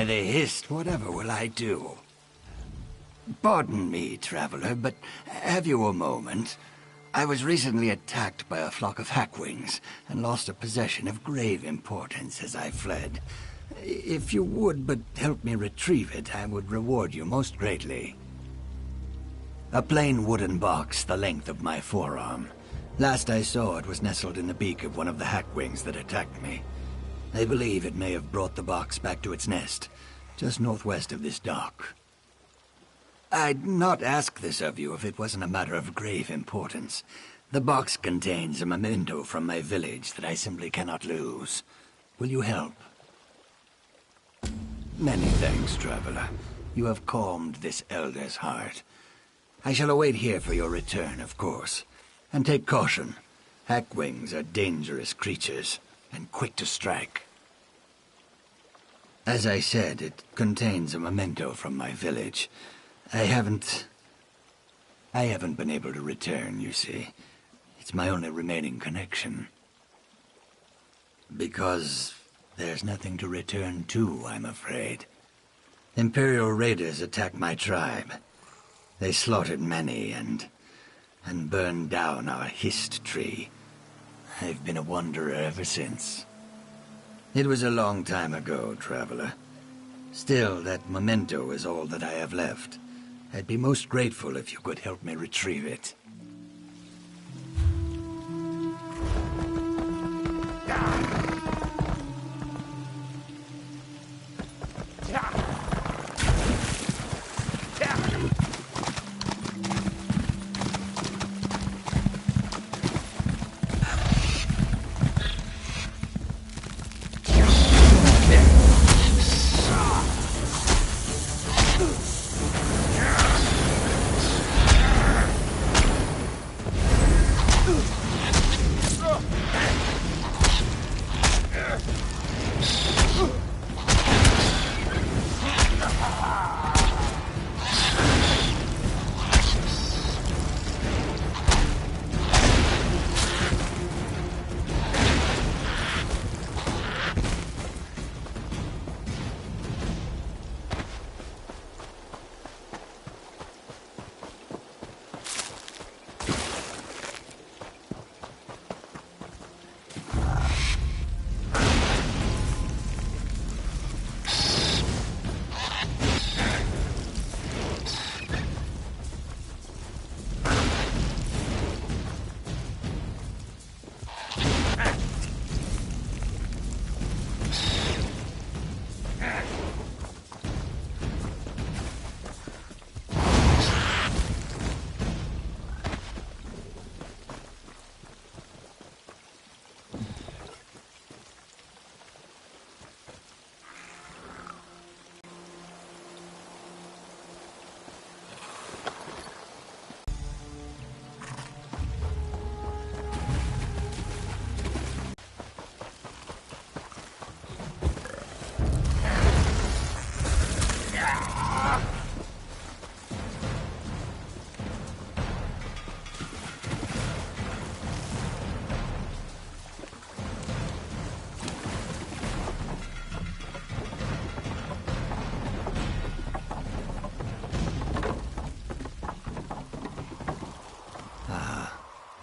By the Hist, whatever will I do? Pardon me, traveler, but have you a moment? I was recently attacked by a flock of Hackwings and lost a possession of grave importance as I fled. If you would but help me retrieve it, I would reward you most greatly. A plain wooden box the length of my forearm. Last I saw, it was nestled in the beak of one of the Hackwings that attacked me. I believe it may have brought the box back to its nest, just northwest of this dock. I'd not ask this of you if it wasn't a matter of grave importance. The box contains a memento from my village that I simply cannot lose. Will you help? Many thanks, traveler. You have calmed this elder's heart. I shall await here for your return, of course. And take caution. Hackwings are dangerous creatures, and quick to strike. As I said, it contains a memento from my village. I haven't been able to return, you see. It's my only remaining connection. Because there's nothing to return to, I'm afraid. Imperial raiders attacked my tribe. They slaughtered many and burned down our Hist tree. I've been a wanderer ever since. It was a long time ago, traveler. Still, that memento is all that I have left. I'd be most grateful if you could help me retrieve it.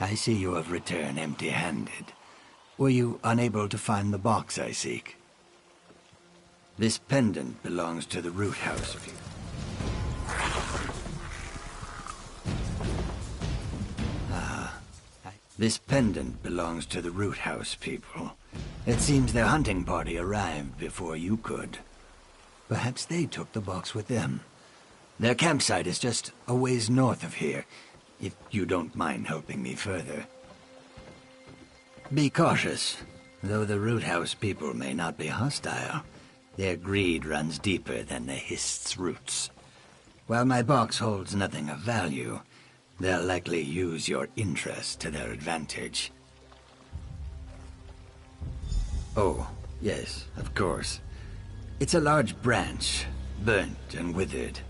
I see you have returned empty-handed. Were you unable to find the box I seek? This pendant belongs to the Root House. This pendant belongs to the Root House people. It seems their hunting party arrived before you could. Perhaps they took the box with them. Their campsite is just a ways north of here, if you don't mind helping me further. Be cautious. Though the Root House people may not be hostile, their greed runs deeper than the Hist's roots. While my box holds nothing of value, they'll likely use your interest to their advantage. Oh, yes, of course. It's a large branch, burnt and withered.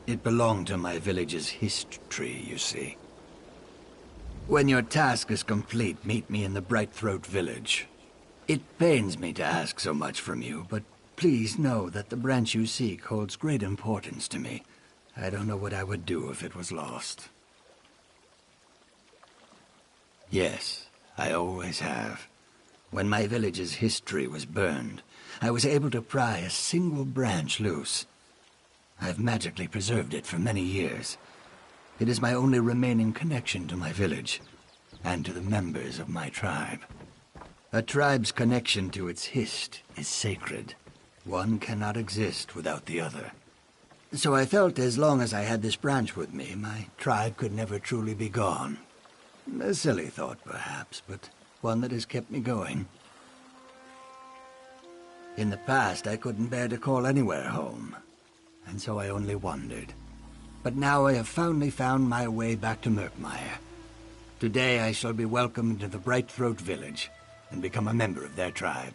It belonged to my village's Hist tree, you see. When your task is complete, meet me in the Brightthroat village. It pains me to ask so much from you, but please know that the branch you seek holds great importance to me. I don't know what I would do if it was lost. Yes, I always have. When my village's history was burned, I was able to pry a single branch loose. I've magically preserved it for many years. It is my only remaining connection to my village, and to the members of my tribe. A tribe's connection to its hist is sacred. One cannot exist without the other. So I felt as long as I had this branch with me, my tribe could never truly be gone. A silly thought, perhaps, but one that has kept me going. In the past, I couldn't bear to call anywhere home, and so I only wandered. But now I have finally found my way back to Murkmire. Today I shall be welcomed to the Brightthroat village, and become a member of their tribe.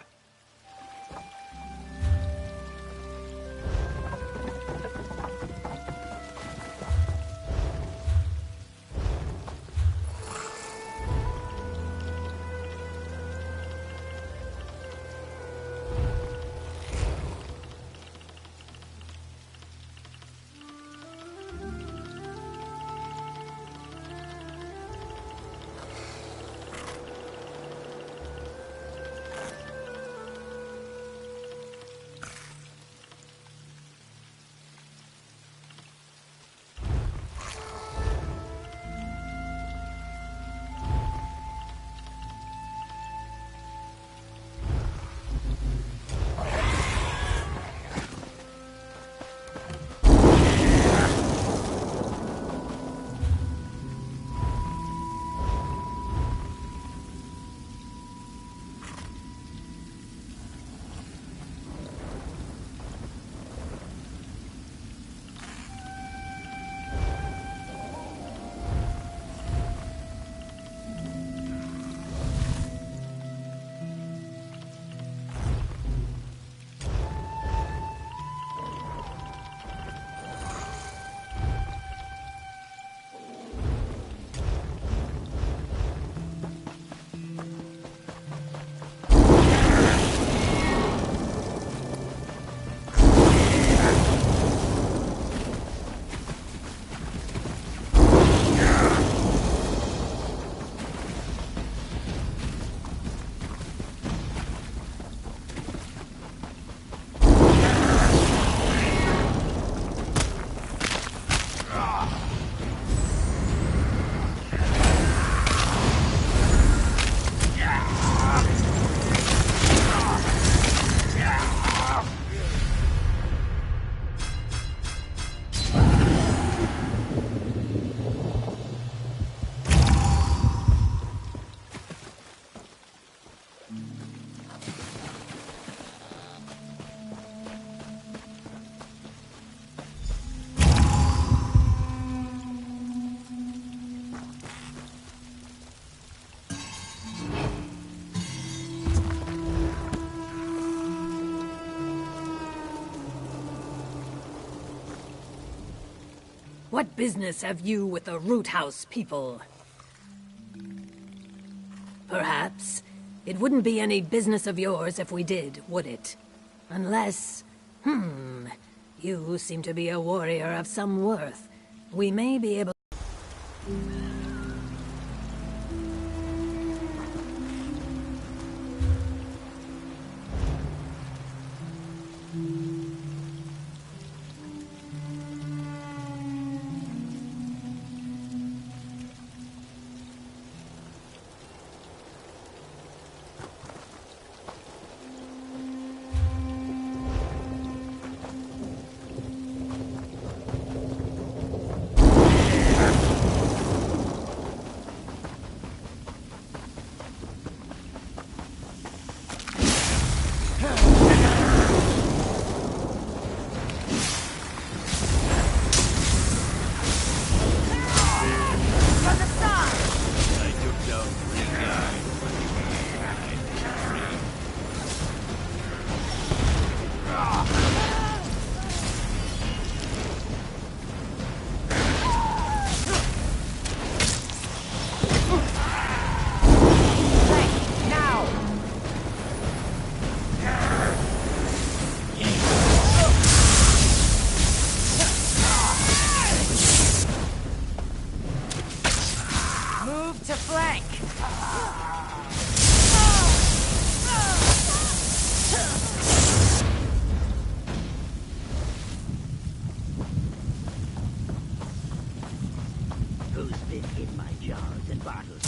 What business have you with the Root House people? Perhaps. It wouldn't be any business of yours if we did, would it? Unless... You seem to be a warrior of some worth. We may be able... in my jars and bottles.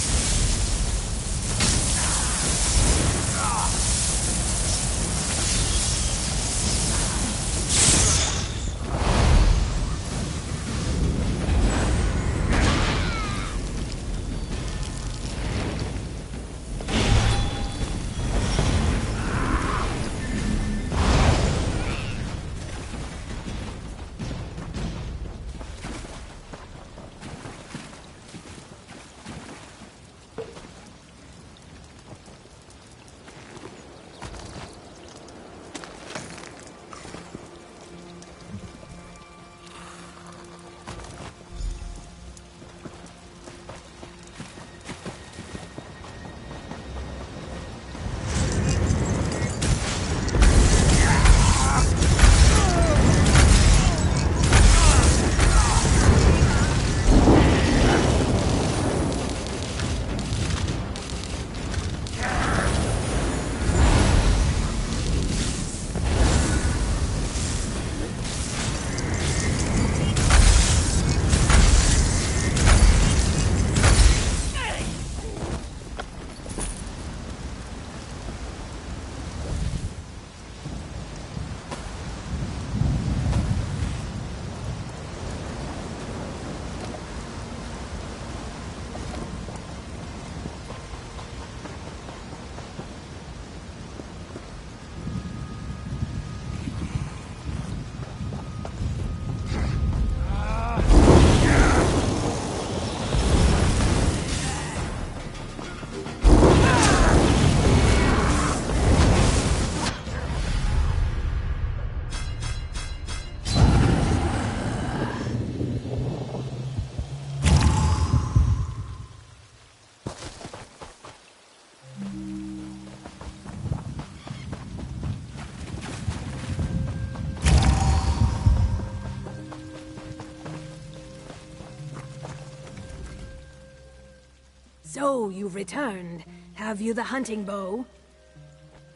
So, you've returned. Have you the hunting bow?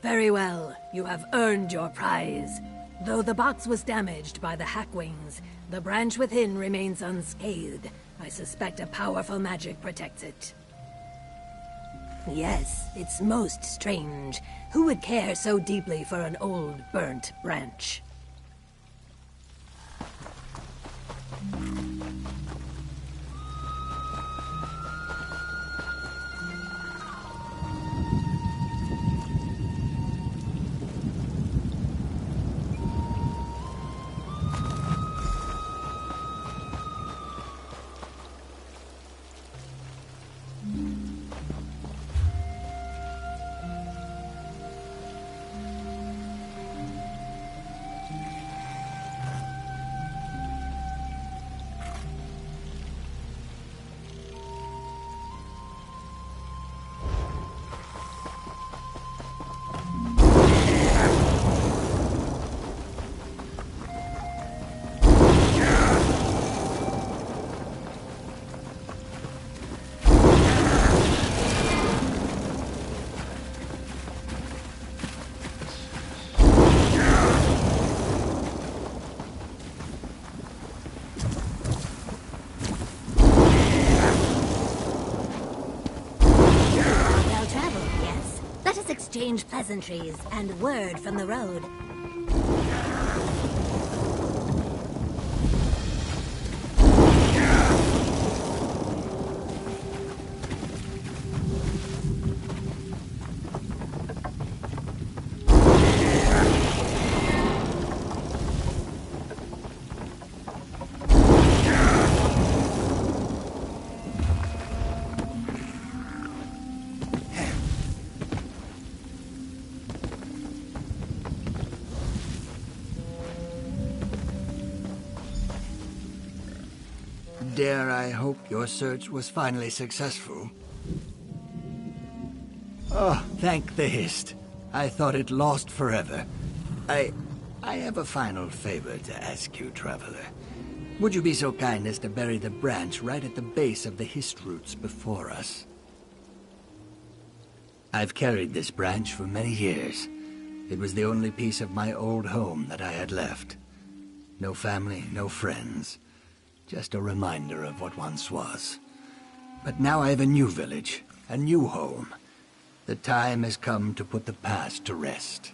Very well. You have earned your prize. Though the box was damaged by the Hackwings, the branch within remains unscathed. I suspect a powerful magic protects it. Yes, it's most strange. Who would care so deeply for an old, burnt branch? Exchange pleasantries and word from the road. Dare I hope your search was finally successful? Oh, thank the Hist. I thought it lost forever. I have a final favor to ask you, Traveler. Would you be so kind as to bury the branch right at the base of the Hist roots before us? I've carried this branch for many years. It was the only piece of my old home that I had left. No family, no friends. Just a reminder of what once was. But now I have a new village, a new home. The time has come to put the past to rest.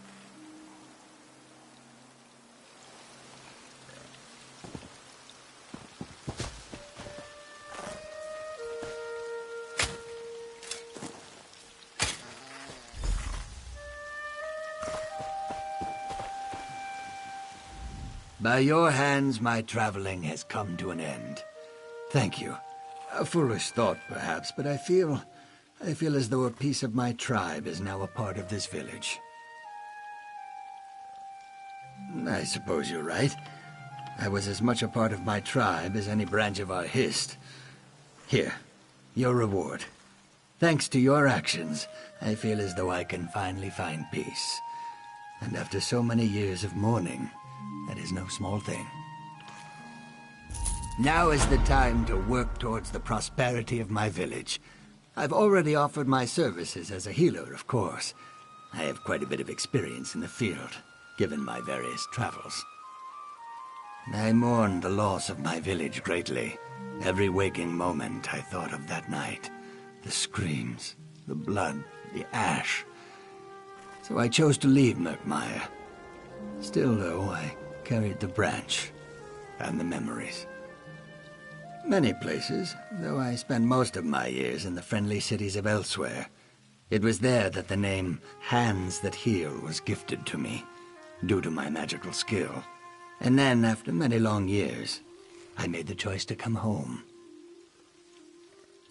By your hands, my traveling has come to an end. Thank you. A foolish thought, perhaps, but I feel as though a piece of my tribe is now a part of this village. I suppose you're right. I was as much a part of my tribe as any branch of our Hist. Here, your reward. Thanks to your actions, I feel as though I can finally find peace. And after so many years of mourning, that is no small thing. Now is the time to work towards the prosperity of my village. I've already offered my services as a healer, of course. I have quite a bit of experience in the field, given my various travels. I mourn the loss of my village greatly. Every waking moment I thought of that night. The screams, the blood, the ash. So I chose to leave Murkmire. Still, though, I carried the branch and the memories. Many places, though I spent most of my years in the friendly cities of elsewhere. It was there that the name Hands That Heal was gifted to me, due to my magical skill. And then, after many long years, I made the choice to come home.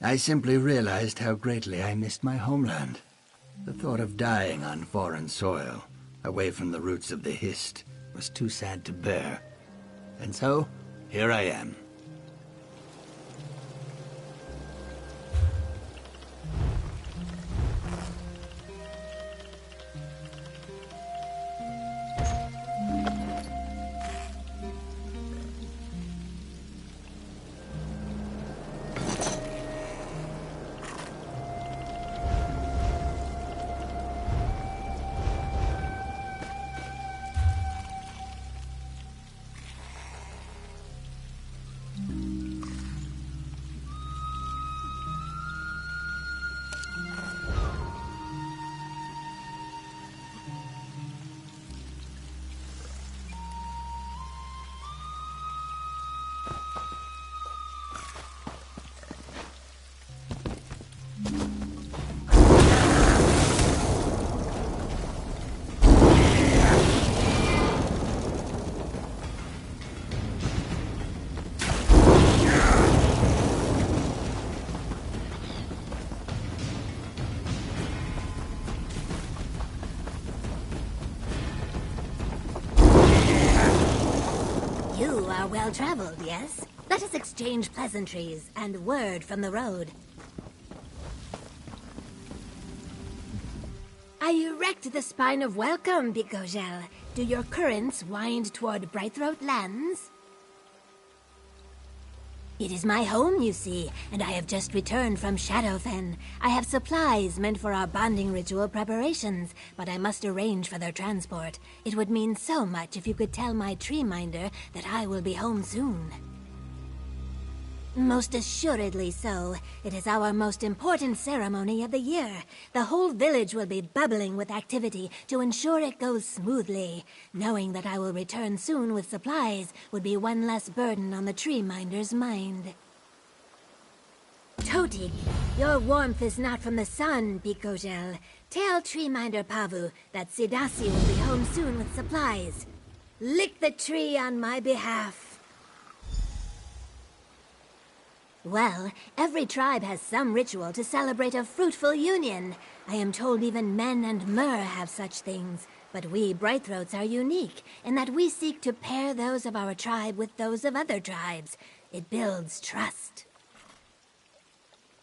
I simply realized how greatly I missed my homeland. The thought of dying on foreign soil, away from the roots of the Hist, was too sad to bear. And so, here I am. You are well-traveled, yes? Let us exchange pleasantries and word from the road. I erect the spine of welcome, Bicogel. Do your currents wind toward Brightthroat lands? It is my home, you see, and I have just returned from Shadowfen. I have supplies meant for our bonding ritual preparations, but I must arrange for their transport. It would mean so much if you could tell my tree minder that I will be home soon. Most assuredly so. It is our most important ceremony of the year. The whole village will be bubbling with activity to ensure it goes smoothly. Knowing that I will return soon with supplies would be one less burden on the tree minder's mind. Totig, your warmth is not from the sun, Bicogel. Tell tree minder Pavu that Sidasi will be home soon with supplies. Lick the tree on my behalf. Well, every tribe has some ritual to celebrate a fruitful union. I am told even men and Mer have such things. But we Brightthroats are unique in that we seek to pair those of our tribe with those of other tribes. It builds trust.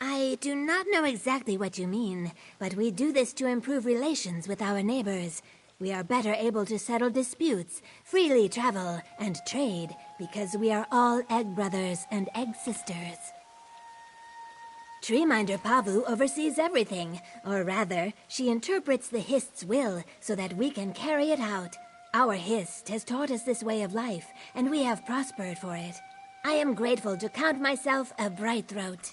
I do not know exactly what you mean, but we do this to improve relations with our neighbors. We are better able to settle disputes, freely travel, and trade, because we are all egg brothers and egg sisters. Treeminder Pavu oversees everything, or rather, she interprets the Hist's will so that we can carry it out. Our Hist has taught us this way of life, and we have prospered for it. I am grateful to count myself a Brightthroat.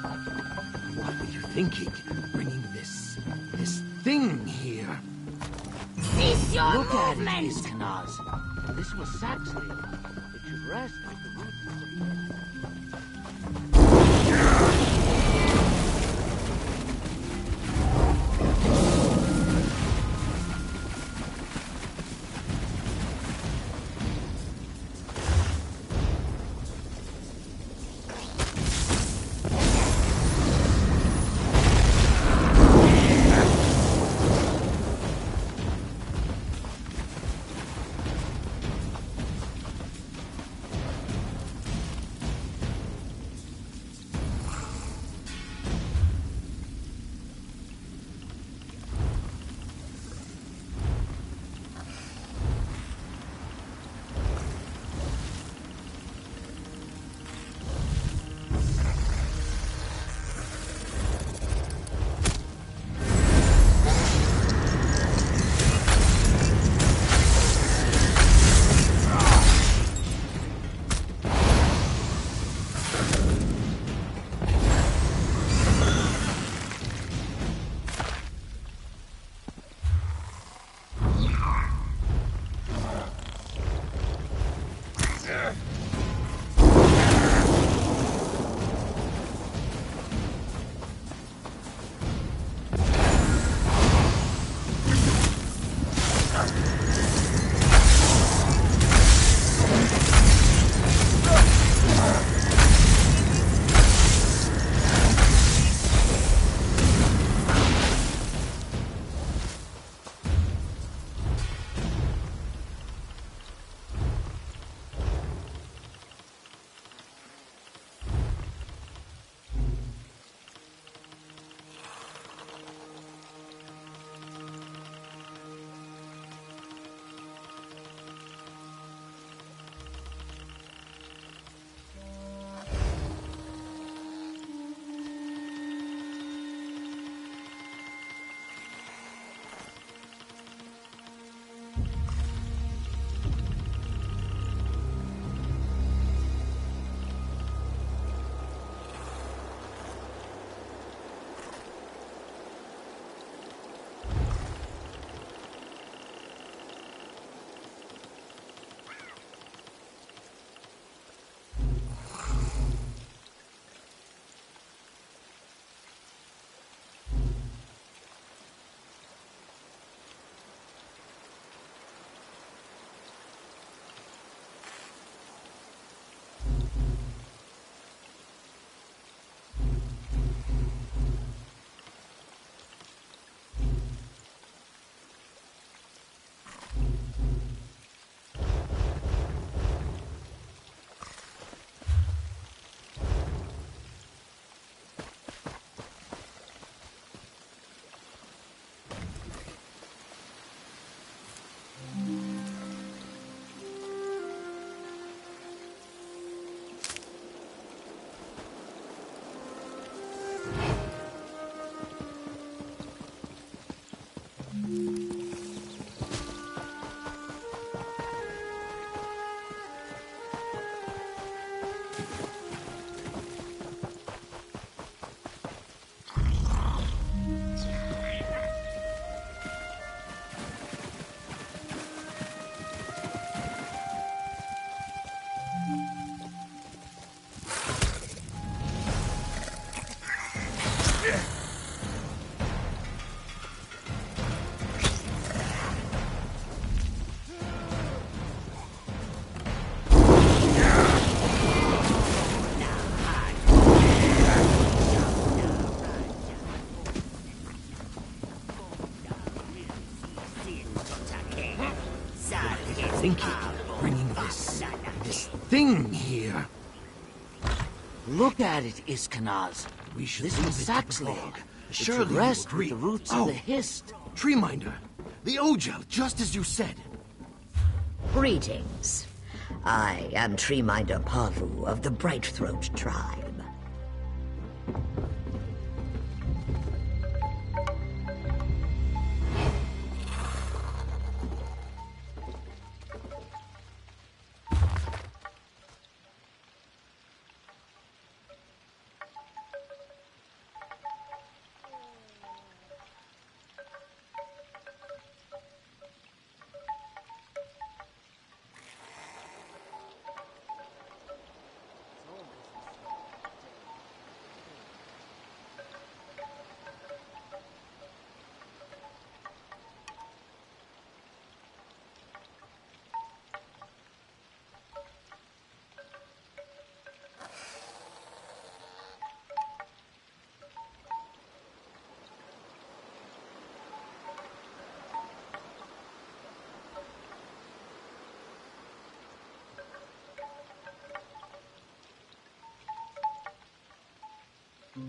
What were you thinking, bringing this thing here? Cease your Look at it, movement! Iskanaz. This was Saxley. It should rest with the roots of the... Thinking, bringing this thing here. Look at it, Iskanaz. We should This leave was it to the Saxley. log. It Surely should you rest agree. with the roots Oh. of the Hist. Treeminder, the Ojel, just as you said. Greetings. I am Treeminder Pavu of the Brightthroat tribe. I'm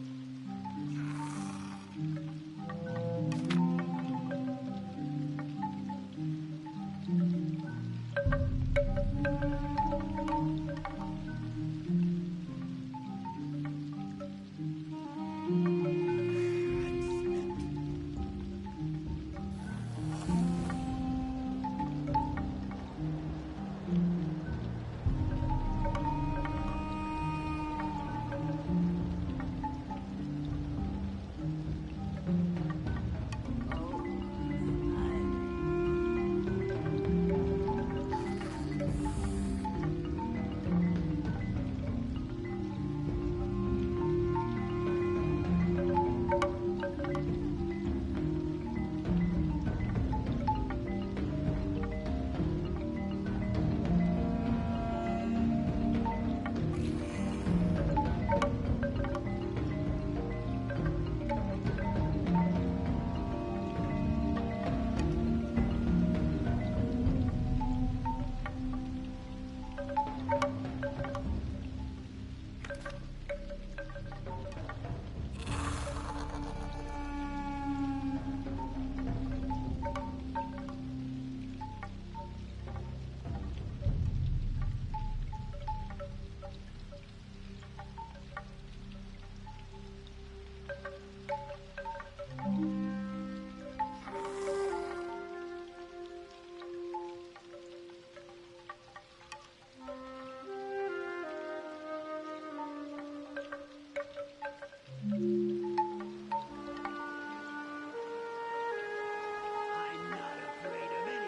not afraid of anything.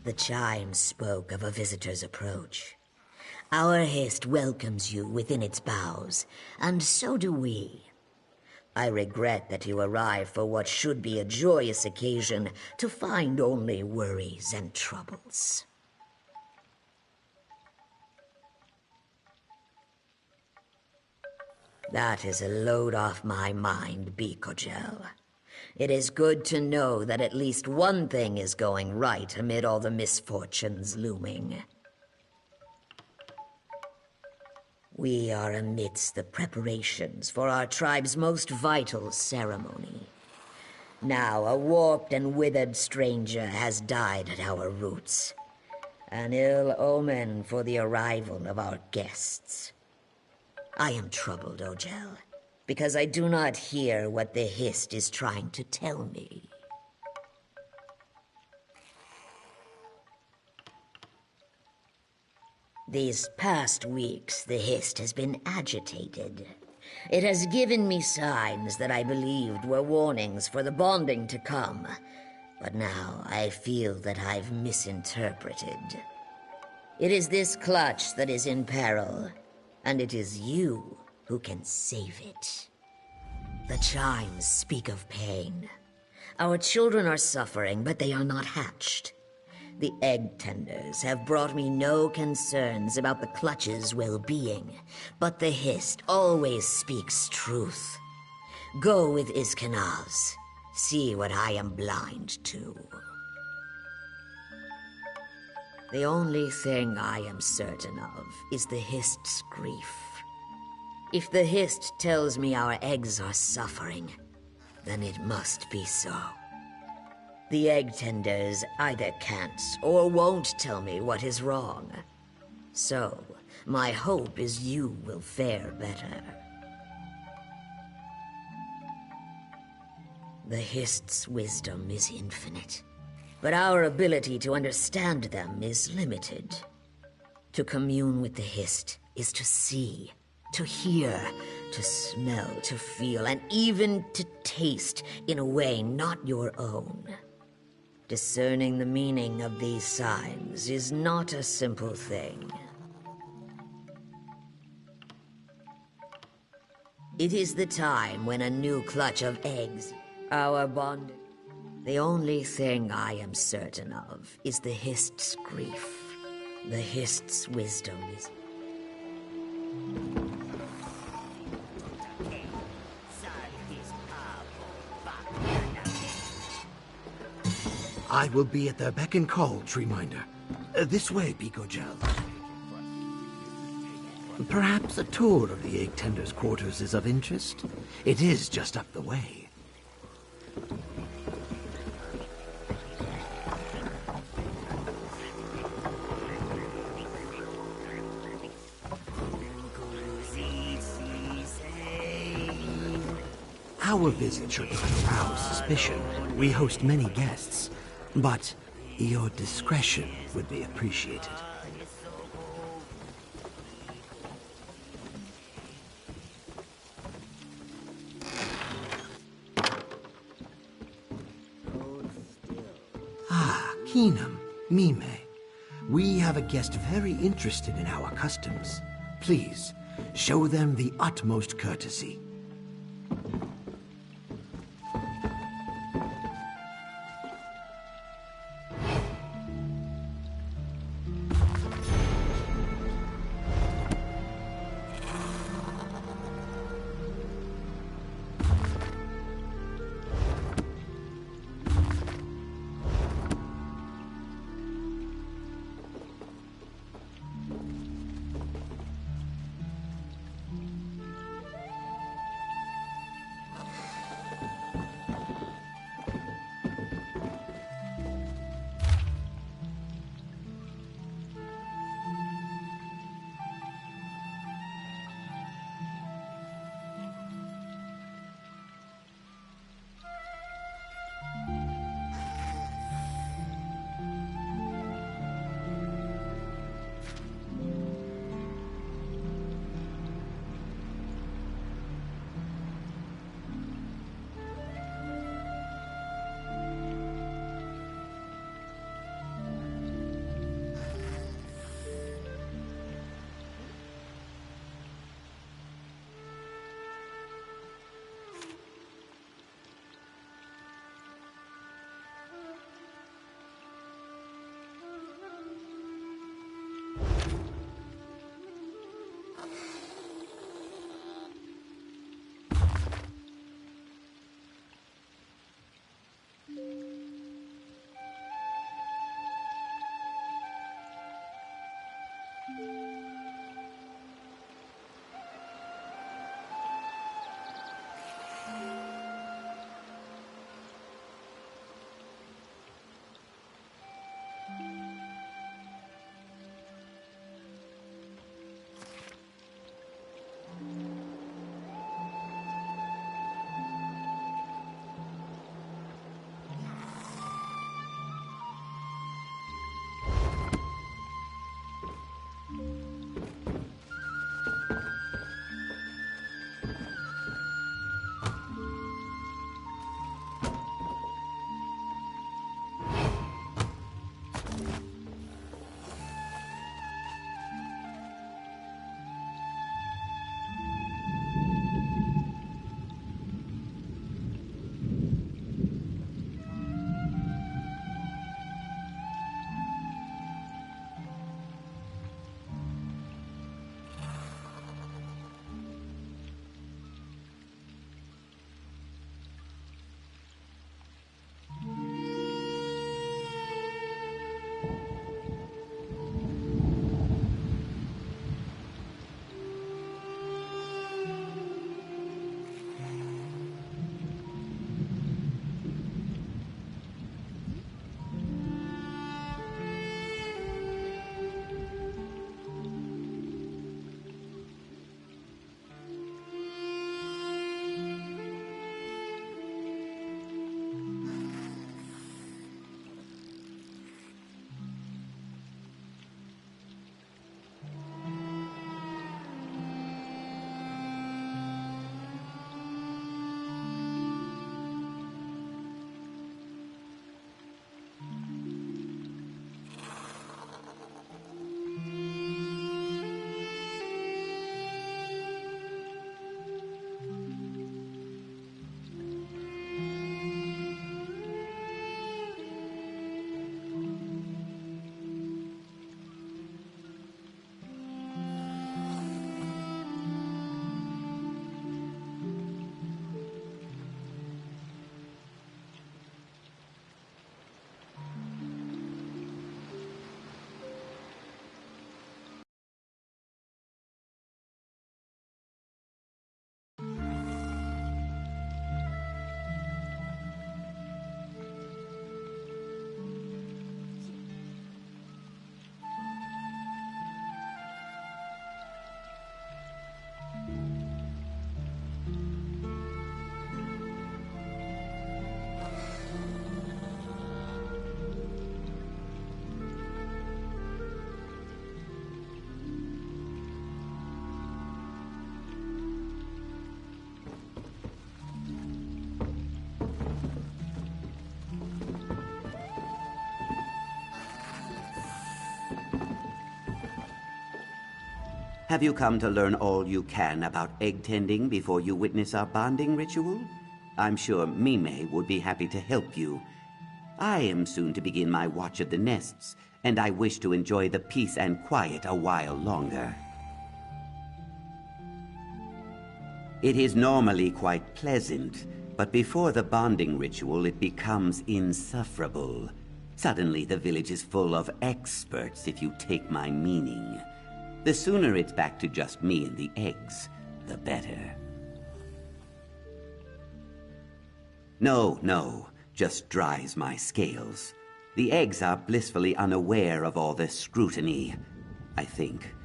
The chime spoke of a visitor's approach. Our Hist welcomes you within its boughs, and so do we. I regret that you arrive for what should be a joyous occasion to find only worries and troubles. That is a load off my mind, Bikojel. It is good to know that at least one thing is going right amid all the misfortunes looming. We are amidst the preparations for our tribe's most vital ceremony. Now a warped and withered stranger has died at our roots. An ill omen for the arrival of our guests. I am troubled, Ojel, because I do not hear what the Hist is trying to tell me. These past weeks, the Hist has been agitated. It has given me signs that I believed were warnings for the bonding to come, but now I feel that I've misinterpreted. It is this clutch that is in peril, and it is you who can save it. The chimes speak of pain. Our children are suffering, but they are not hatched. The egg tenders have brought me no concerns about the clutch's well-being, but the Hist always speaks truth. Go with Iskenaz. See what I am blind to. The only thing I am certain of is the Hist's grief. If the Hist tells me our eggs are suffering, Then it must be so. The egg tenders either can't or won't tell me what is wrong. So, my hope is you will fare better. The Hist's wisdom is infinite, but our ability to understand them is limited. To commune with the Hist is to see, to hear, to smell, to feel, and even to taste in a way not your own. Discerning the meaning of these signs is not a simple thing. It is the time when a new clutch of eggs, our bond. The only thing I am certain of is the Hist's grief. The Hist's wisdom is... I will be at their beck and call, Treeminder. This way, Pico Gel. Perhaps a tour of the Egg Tender's quarters is of interest. It is just up the way. Our visit should not arouse suspicion. We host many guests, but your discretion would be appreciated. Ah, Keenum, Mime. We have a guest very interested in our customs. Please, show them the utmost courtesy. Have you come to learn all you can about egg tending before you witness our bonding ritual? I'm sure Mime would be happy to help you. I am soon to begin my watch of the nests, and I wish to enjoy the peace and quiet a while longer. It is normally quite pleasant, but before the bonding ritual it becomes insufferable. Suddenly the village is full of experts, if you take my meaning. The sooner it's back to just me and the eggs, the better. No, just dries my scales. The eggs are blissfully unaware of all the scrutiny, I think.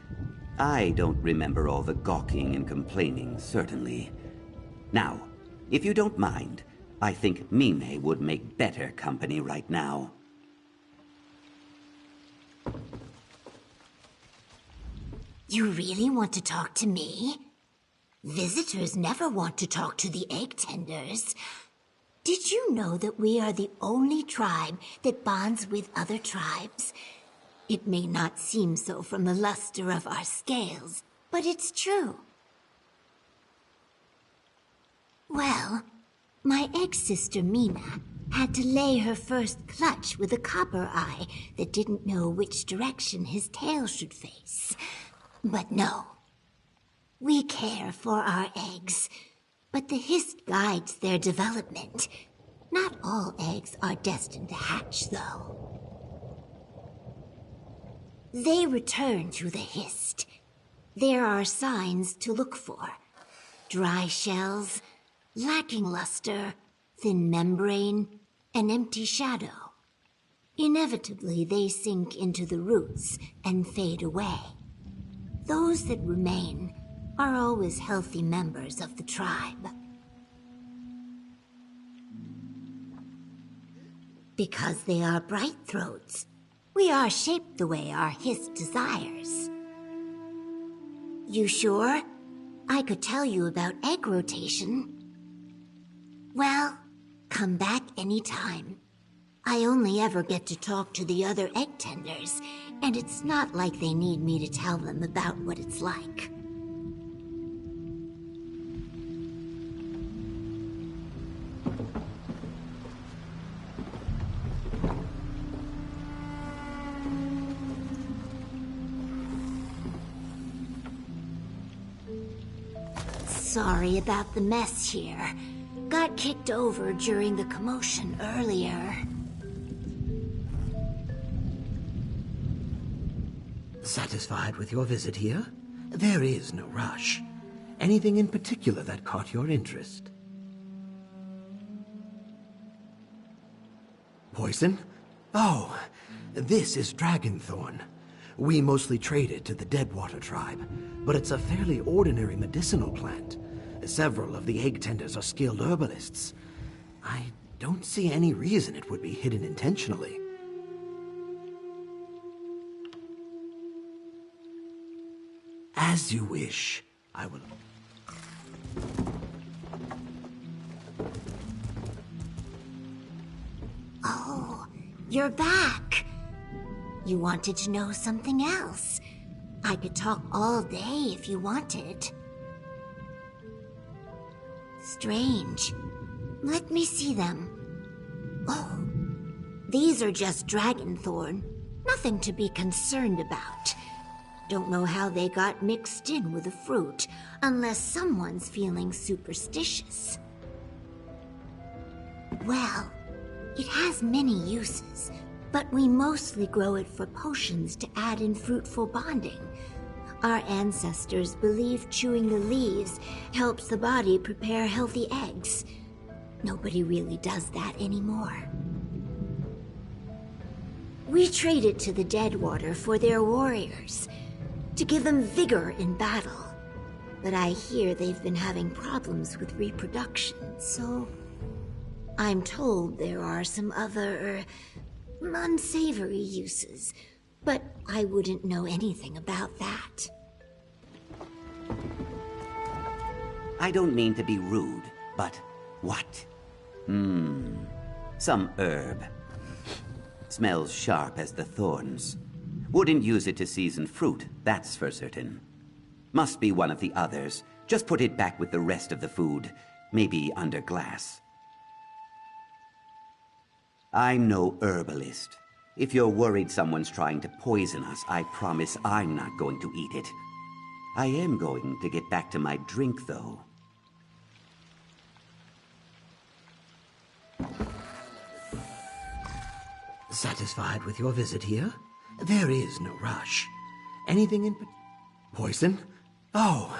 I don't remember all the gawking and complaining, certainly. Now, if you don't mind, I think Mime would make better company right now. You really want to talk to me? Visitors never want to talk to the egg tenders. Did you know that we are the only tribe that bonds with other tribes? It may not seem so from the luster of our scales, but it's true. Well, my egg-sister Mina had to lay her first clutch with a copper eye that didn't know which direction his tail should face. But no, we care for our eggs, but the Hist guides their development. Not all eggs are destined to hatch, though. They return to the Hist. There are signs to look for. Dry shells, lacking luster, thin membrane, an empty shadow. Inevitably, they sink into the roots and fade away. Those that remain are always healthy members of the tribe. Because they are bright throats, we are shaped the way our Hist desires. You sure? I could tell you about egg rotation. Well, come back anytime. I only ever get to talk to the other egg tenders, and it's not like they need me to tell them about what it's like. Sorry about the mess here. Got kicked over during the commotion earlier. Satisfied with your visit here? There is no rush. Anything in particular that caught your interest? Poison? Oh, this is Dragonthorn. We mostly trade it to the Deadwater tribe, but it's a fairly ordinary medicinal plant. Several of the egg tenders are skilled herbalists. I don't see any reason it would be hidden intentionally. As you wish. I will... Oh, you're back. You wanted to know something else. I could talk all day if you wanted. Strange. Let me see them. Oh, these are just Dragonthorn. Nothing to be concerned about. Don't know how they got mixed in with the fruit, unless someone's feeling superstitious. Well, it has many uses, but we mostly grow it for potions to add in fruitful bonding. Our ancestors believed chewing the leaves helps the body prepare healthy eggs. Nobody really does that anymore. We trade it to the Deadwater for their warriors, to give them vigor in battle. But I hear they've been having problems with reproduction, so I'm told there are some other, unsavory uses, but I wouldn't know anything about that. I don't mean to be rude, but what? Some herb. Smells sharp as the thorns. Wouldn't use it to season fruit, that's for certain. Must be one of the others. Just put it back with the rest of the food. Maybe under glass. I'm no herbalist. If you're worried someone's trying to poison us, I promise I'm not going to eat it. I am going to get back to my drink, though. Satisfied with your visit here? There is no rush. Anything in... Poison? Oh,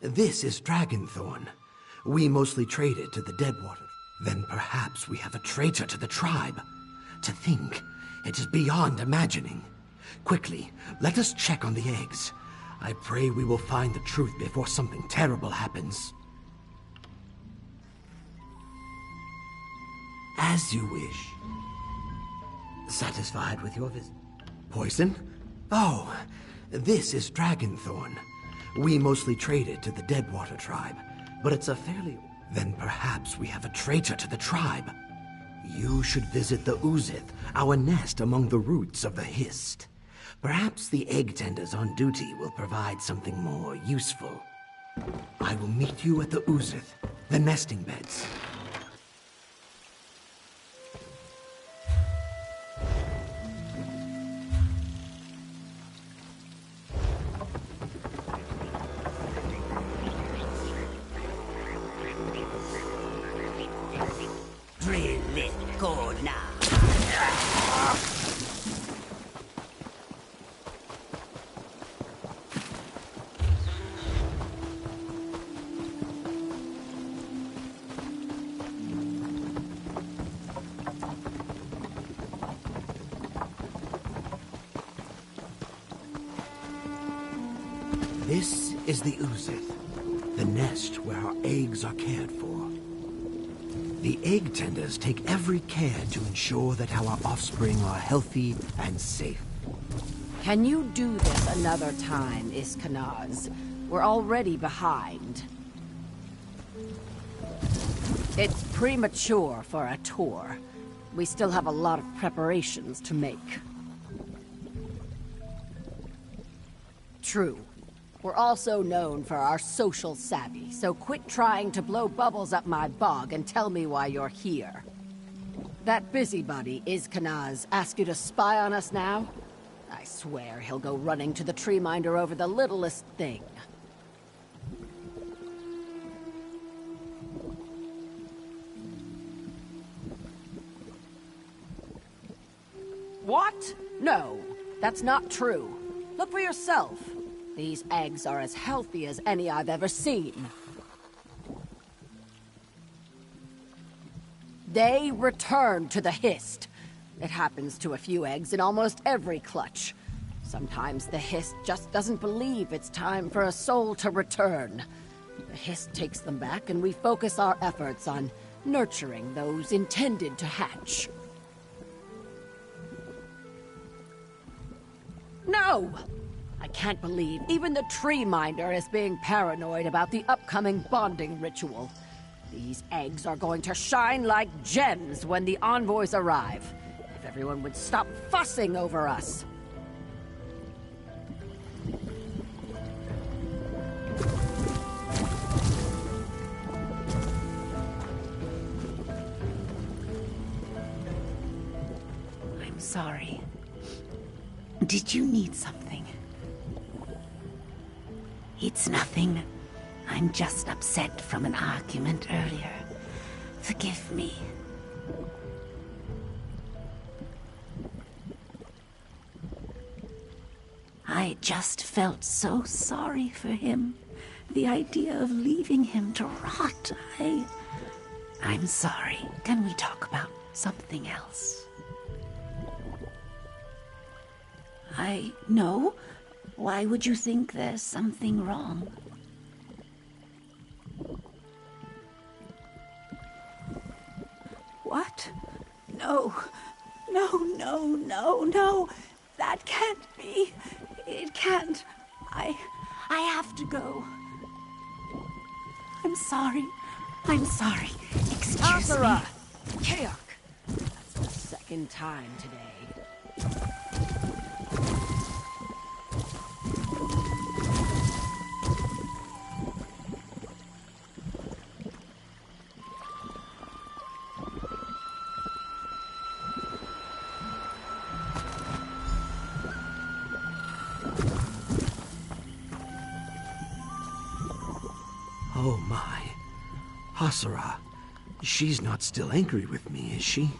this is Dragonthorn. We mostly trade it to the Deadwater. Then perhaps we have a traitor to the tribe. To think, it is beyond imagining. Quickly, let us check on the eggs. I pray we will find the truth before something terrible happens. As you wish. Satisfied with your visit? Poison? Oh, this is Dragonthorn. We mostly trade it to the Deadwater tribe, but it's a fairly... Then perhaps we have a traitor to the tribe. You should visit the Uzith, our nest among the roots of the Hist. Perhaps the egg tenders on duty will provide something more useful. I will meet you at the Uzith, the nesting beds. Drill it good now. This is the Uzith, the nest where our eggs are cared for. The egg tenders take every care to ensure that our offspring are healthy and safe. Can you do this another time, Iskanaz? We're already behind. It's premature for a tour. We still have a lot of preparations to make. True. We're also known for our social savvy, so quit trying to blow bubbles up my bog and tell me why you're here. That busybody, Iskanaz, ask you to spy on us now? I swear he'll go running to the tree minder over the littlest thing. What? No, that's not true. Look for yourself. These eggs are as healthy as any I've ever seen. They return to the Hist. It happens to a few eggs in almost every clutch. Sometimes the Hist just doesn't believe it's time for a soul to return. The Hist takes them back and we focus our efforts on nurturing those intended to hatch. No! I can't believe even the tree minder is being paranoid about the upcoming bonding ritual. These eggs are going to shine like gems when the envoys arrive. If everyone would stop fussing over us. I'm sorry. Did you need something? It's nothing. I'm just upset from an argument earlier. Forgive me. I just felt so sorry for him. The idea of leaving him to rot, I'm sorry. Can we talk about something else? No. Why would you think there's something wrong? What? No. No. That can't be. It can't. I have to go. I'm sorry. Excuse Asura! me. Kaok! That's the second time today. Hasara. She's not still angry with me, is she?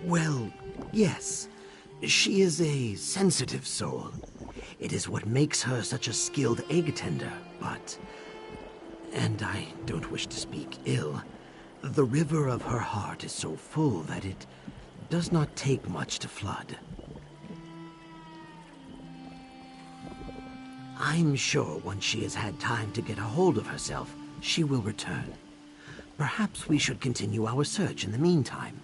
Well, yes. She is a sensitive soul. It is what makes her such a skilled egg tender, but... And I don't wish to speak ill. The river of her heart is so full that it does not take much to flood. I'm sure once she has had time to get a hold of herself, she will return. Perhaps we should continue our search in the meantime.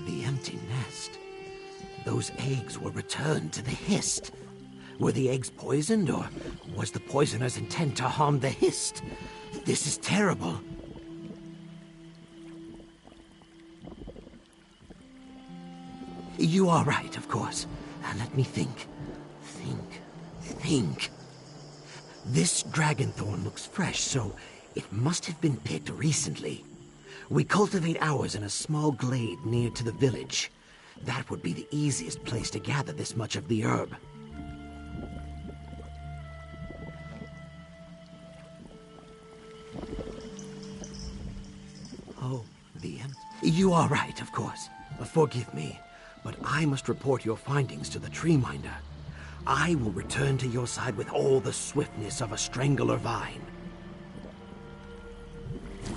The empty nest. Those eggs were returned to the Hist. Were the eggs poisoned, or was the poisoner's intent to harm the Hist? This is terrible. You are right, of course. Let me think. Think. This dragonthorn looks fresh, so it must have been picked recently. We cultivate ours in a small glade near to the village. That would be the easiest place to gather this much of the herb. Oh, You are right, of course. Forgive me, but I must report your findings to the Tree Minder. I will return to your side with all the swiftness of a strangler vine.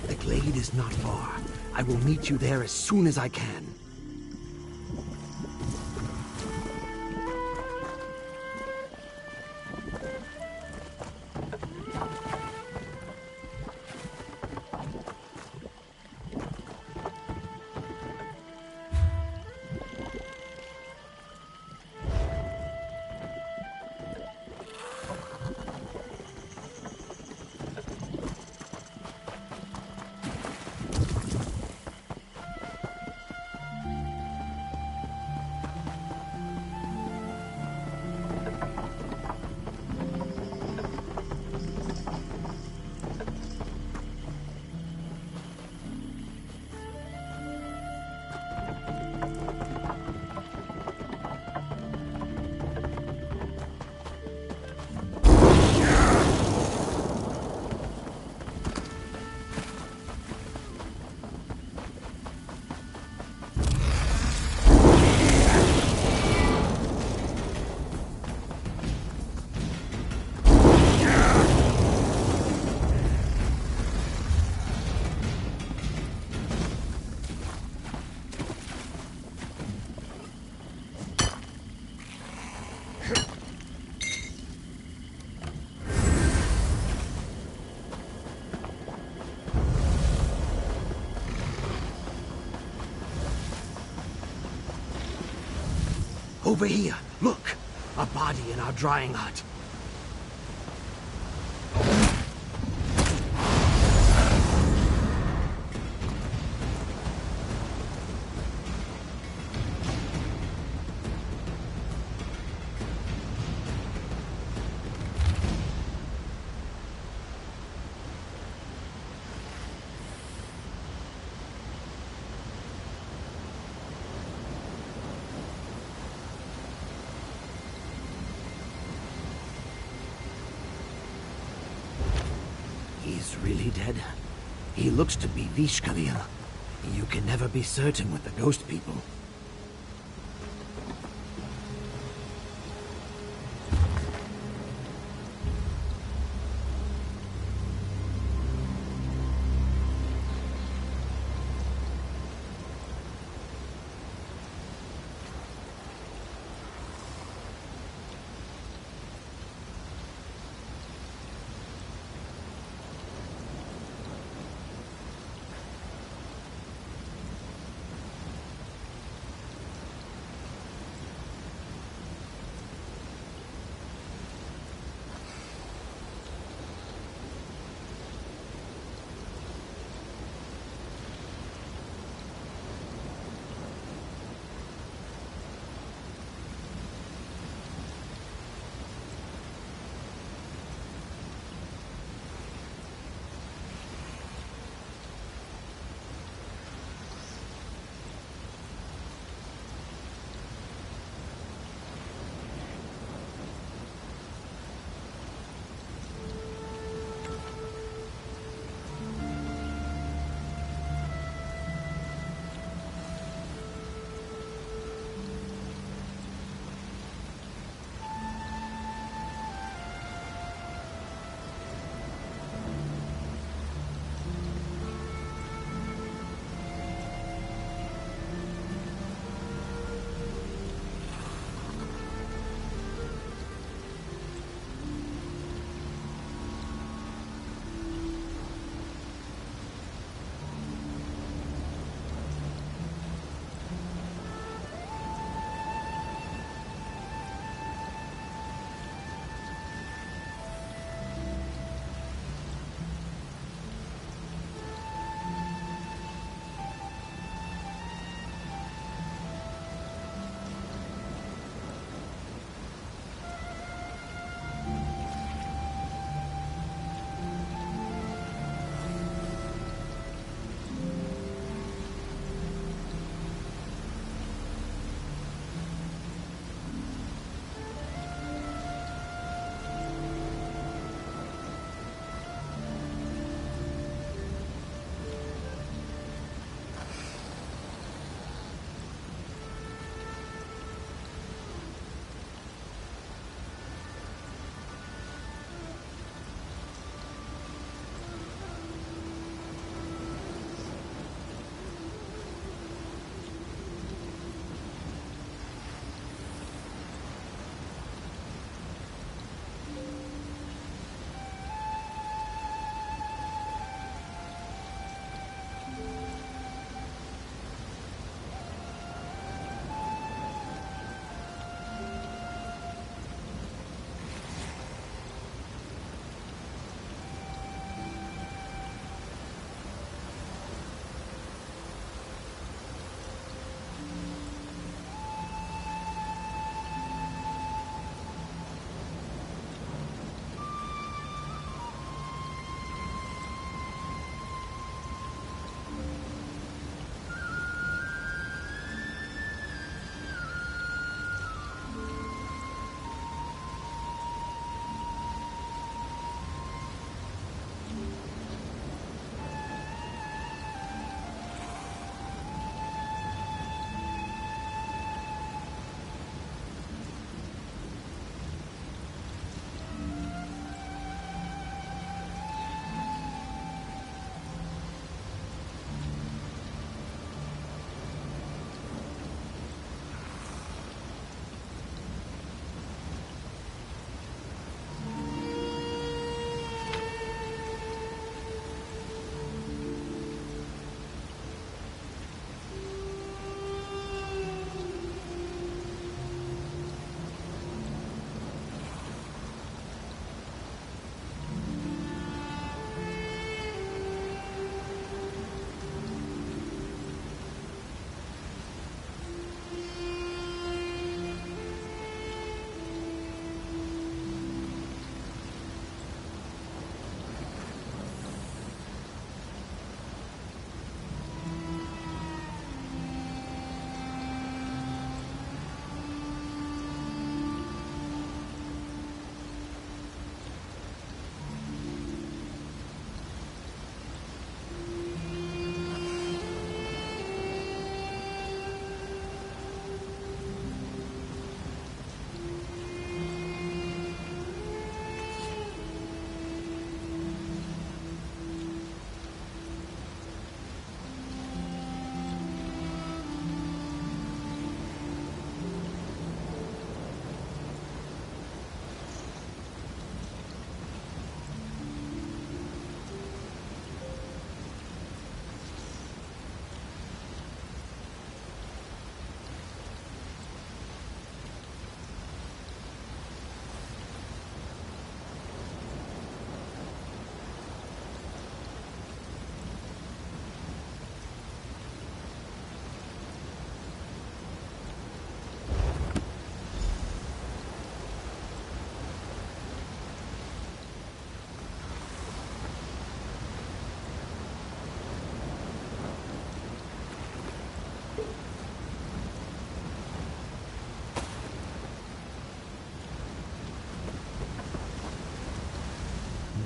The glade is not far. I will meet you there as soon as I can. Over here, look! A body in our drying hut. He's really dead? He looks to be Vishkamil. You can never be certain with the ghost people.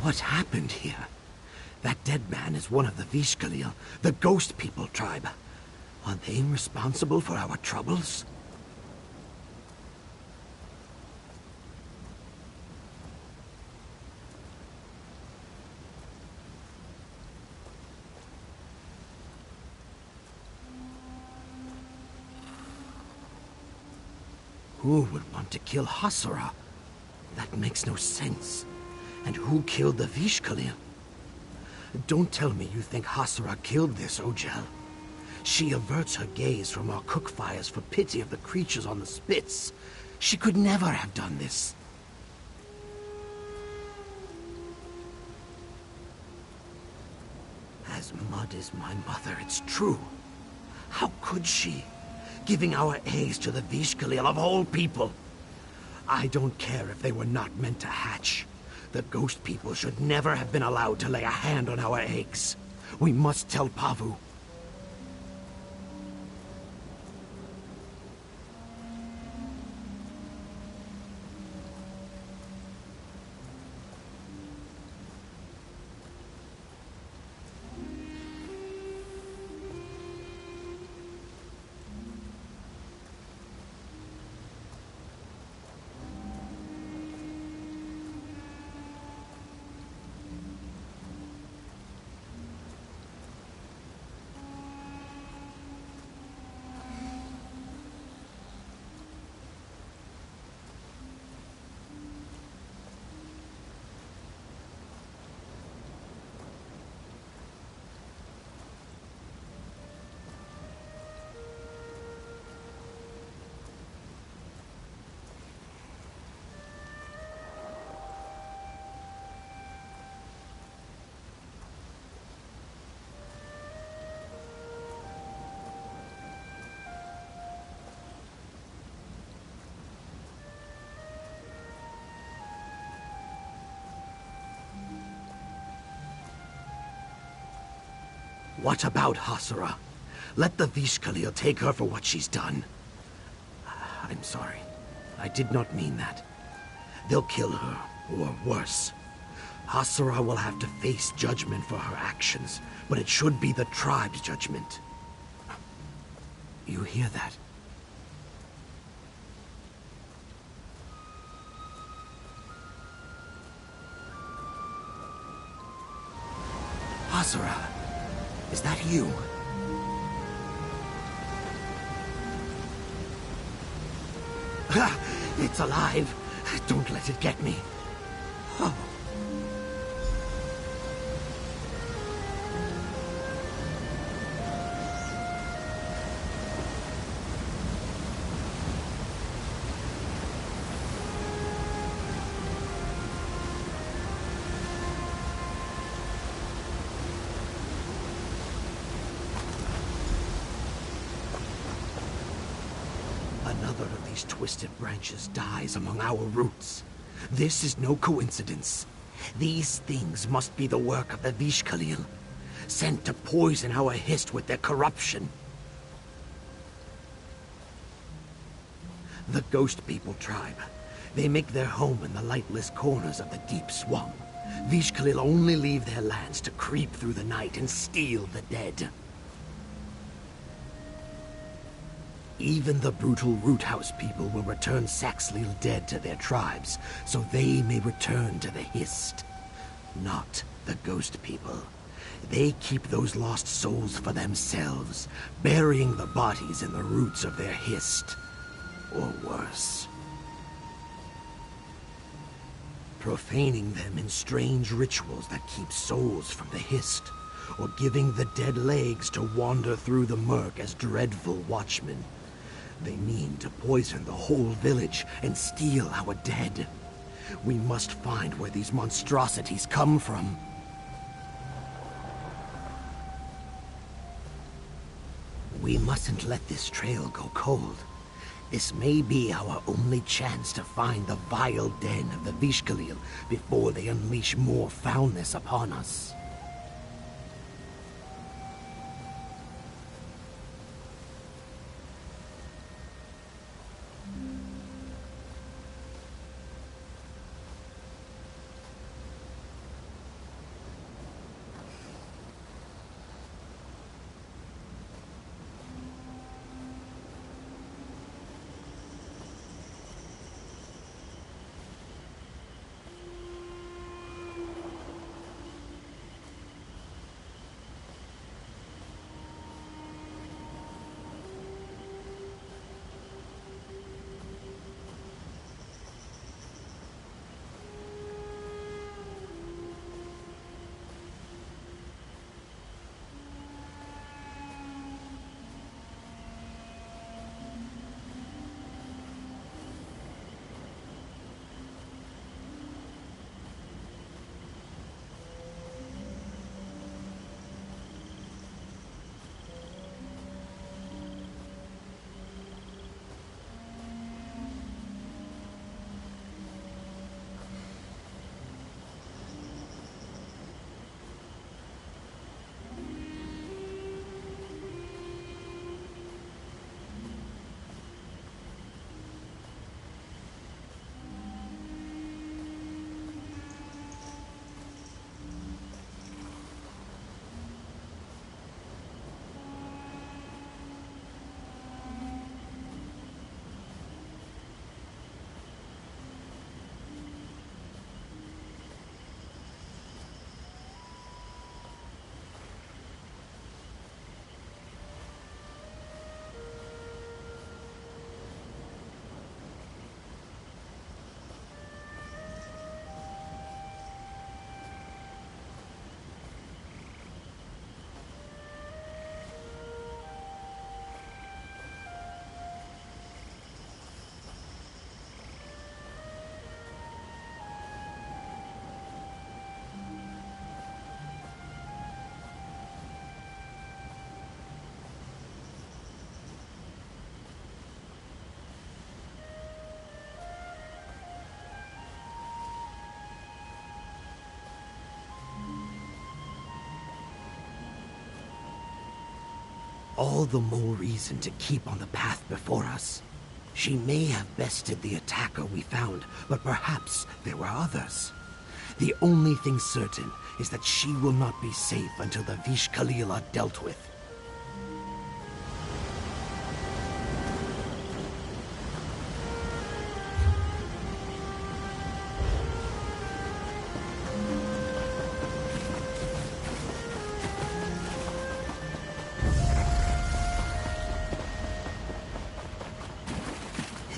What happened here? That dead man is one of the Vishkalil, the Ghost People tribe. Are they responsible for our troubles? Who would want to kill Hasura? That makes no sense. And who killed the Vishkalil? Don't tell me you think Hasura killed this Ojel. She averts her gaze from our cook fires for pity of the creatures on the spits. She could never have done this. As mud as my mother, it's true. How could she? Giving our eggs to the Vishkalil of all people. I don't care if they were not meant to hatch. The Ghost People should never have been allowed to lay a hand on our eggs. We must tell Pavu. What about Hasura? Let the Vishkalil take her for what she's done. I'm sorry. I did not mean that. They'll kill her, or worse. Hasura will have to face judgment for her actions, but it should be the tribe's judgment. You hear that? Hasura! Is that you? It's alive. Don't let it get me. Oh. Another of these twisted branches dies among our roots. This is no coincidence. These things must be the work of the Vishkalil, sent to poison our Hist with their corruption. The Ghost People tribe. They make their home in the lightless corners of the deep swamp. Vishkalil only leave their lands to creep through the night and steal the dead. Even the brutal Roothouse people will return Saxhleel dead to their tribes, so they may return to the Hist. Not the Ghost People. They keep those lost souls for themselves, burying the bodies in the roots of their Hist. Or worse. Profaning them in strange rituals that keep souls from the Hist, or giving the dead legs to wander through the murk as dreadful watchmen. They mean to poison the whole village and steal our dead. We must find where these monstrosities come from. We mustn't let this trail go cold. This may be our only chance to find the vile den of the Vishkalil before they unleash more foulness upon us. all the more reason to keep on the path before us. She may have bested the attacker we found, but perhaps there were others. The only thing certain is that she will not be safe until the Vish Khalil are dealt with.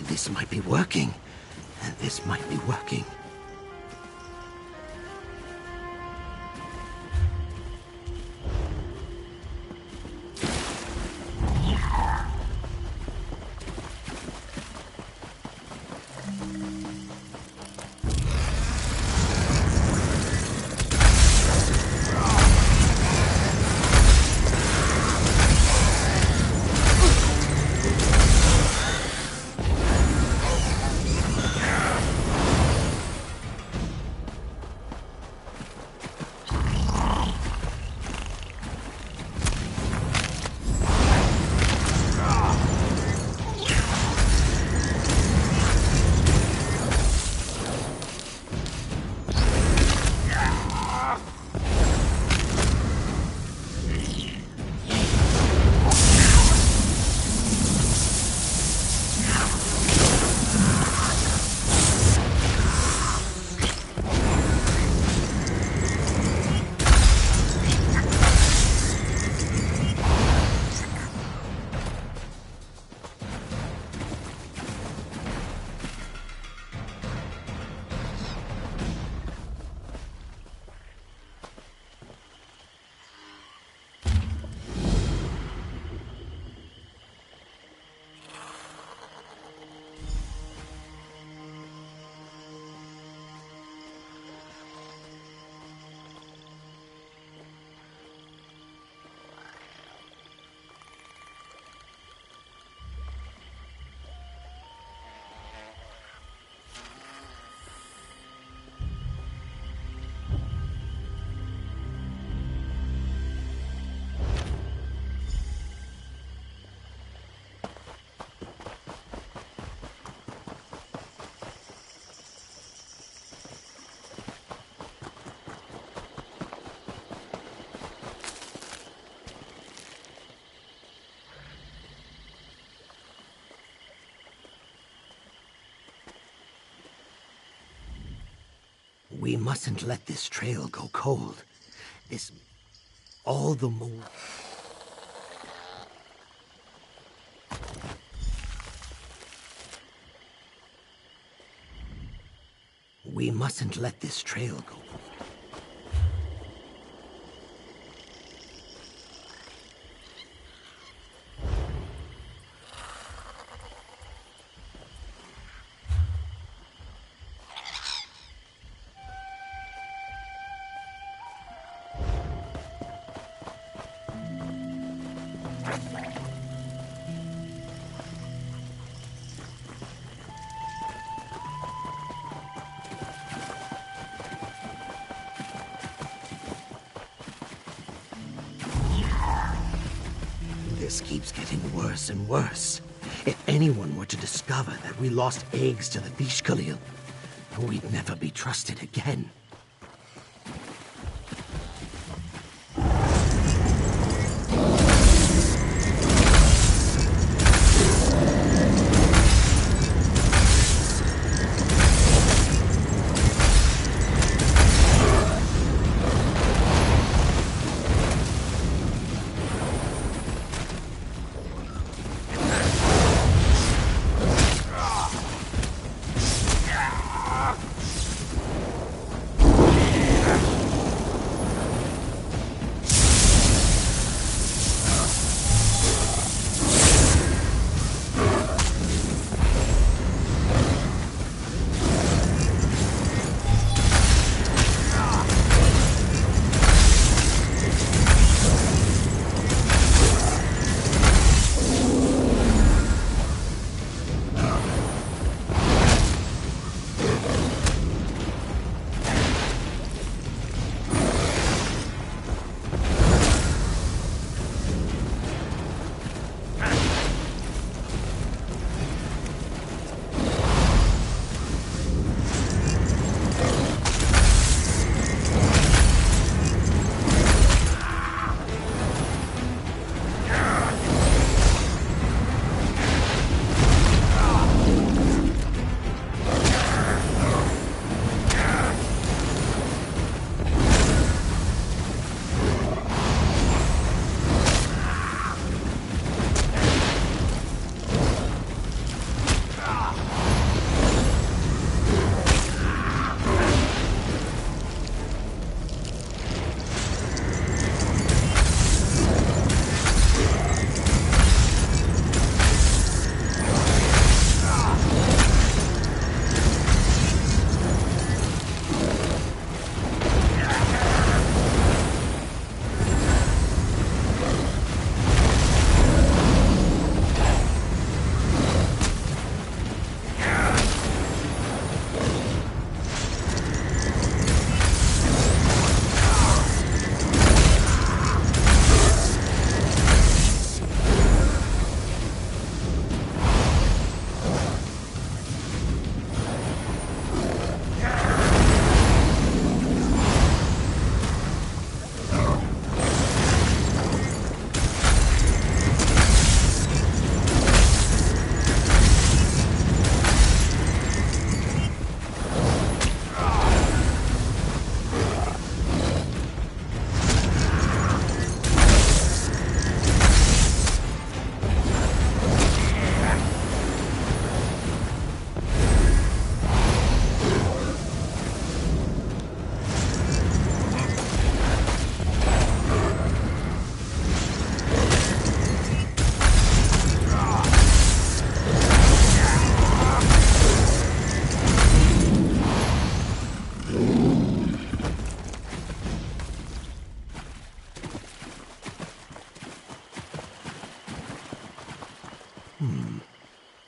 This might be working. This might be working. We mustn't let this trail go cold. This... all the more... We mustn't let this trail go. This keeps getting worse and worse. If anyone were to discover that we lost eggs to the Vish Khalil, we'd never be trusted again.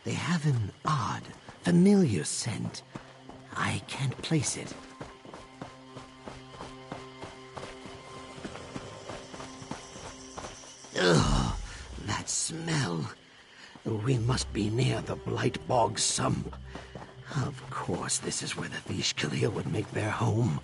They have an odd, familiar scent. I can't place it. Ugh, that smell. We must be near the Blight Bog Sump. Of course, this is where the Vish Khalil would make their home.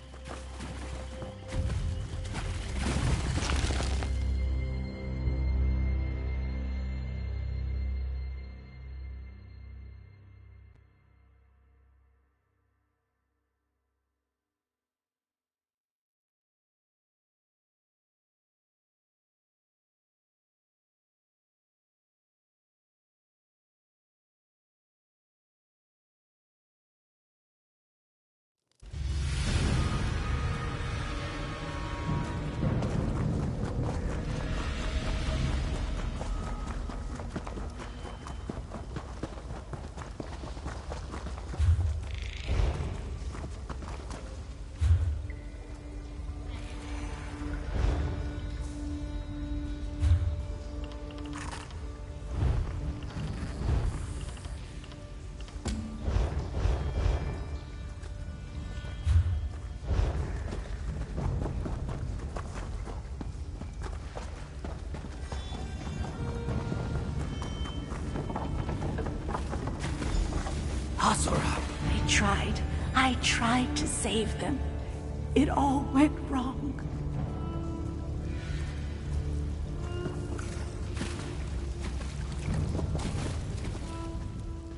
Azura! I tried to save them. It all went wrong.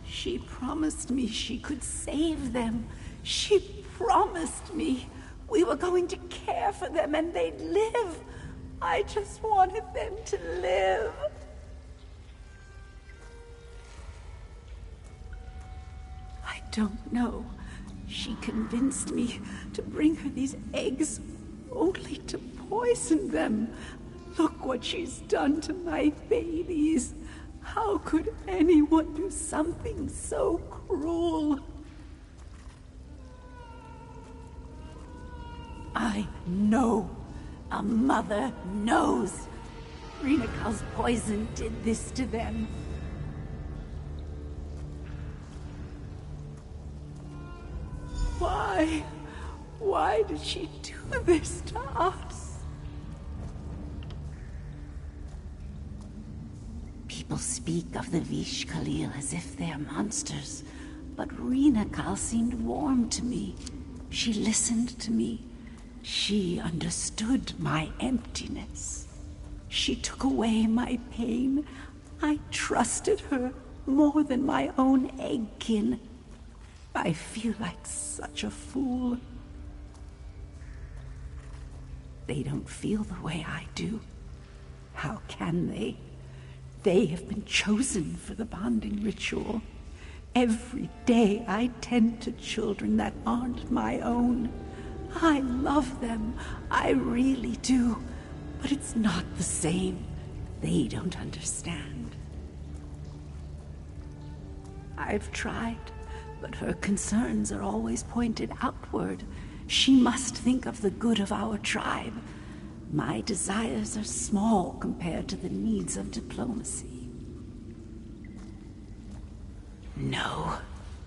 She promised me she could save them. She promised me we were going to care for them and they'd live. I just wanted them to live. I don't know. She convinced me to bring her these eggs only to poison them. Look what she's done to my babies. How could anyone do something so cruel? I know. A mother knows. Rinakal's poison did this to them. Why? Why did she do this to us? People speak of the Vish Khalil as if they're monsters, but Rinakal seemed warm to me. She listened to me. She understood my emptiness. She took away my pain. I trusted her more than my own eggkin. I feel like such a fool. They don't feel the way I do. How can they? They have been chosen for the bonding ritual. Every day I tend to children that aren't my own. I love them. I really do. But it's not the same. They don't understand. I've tried, but her concerns are always pointed outward. She must think of the good of our tribe. My desires are small compared to the needs of diplomacy. No.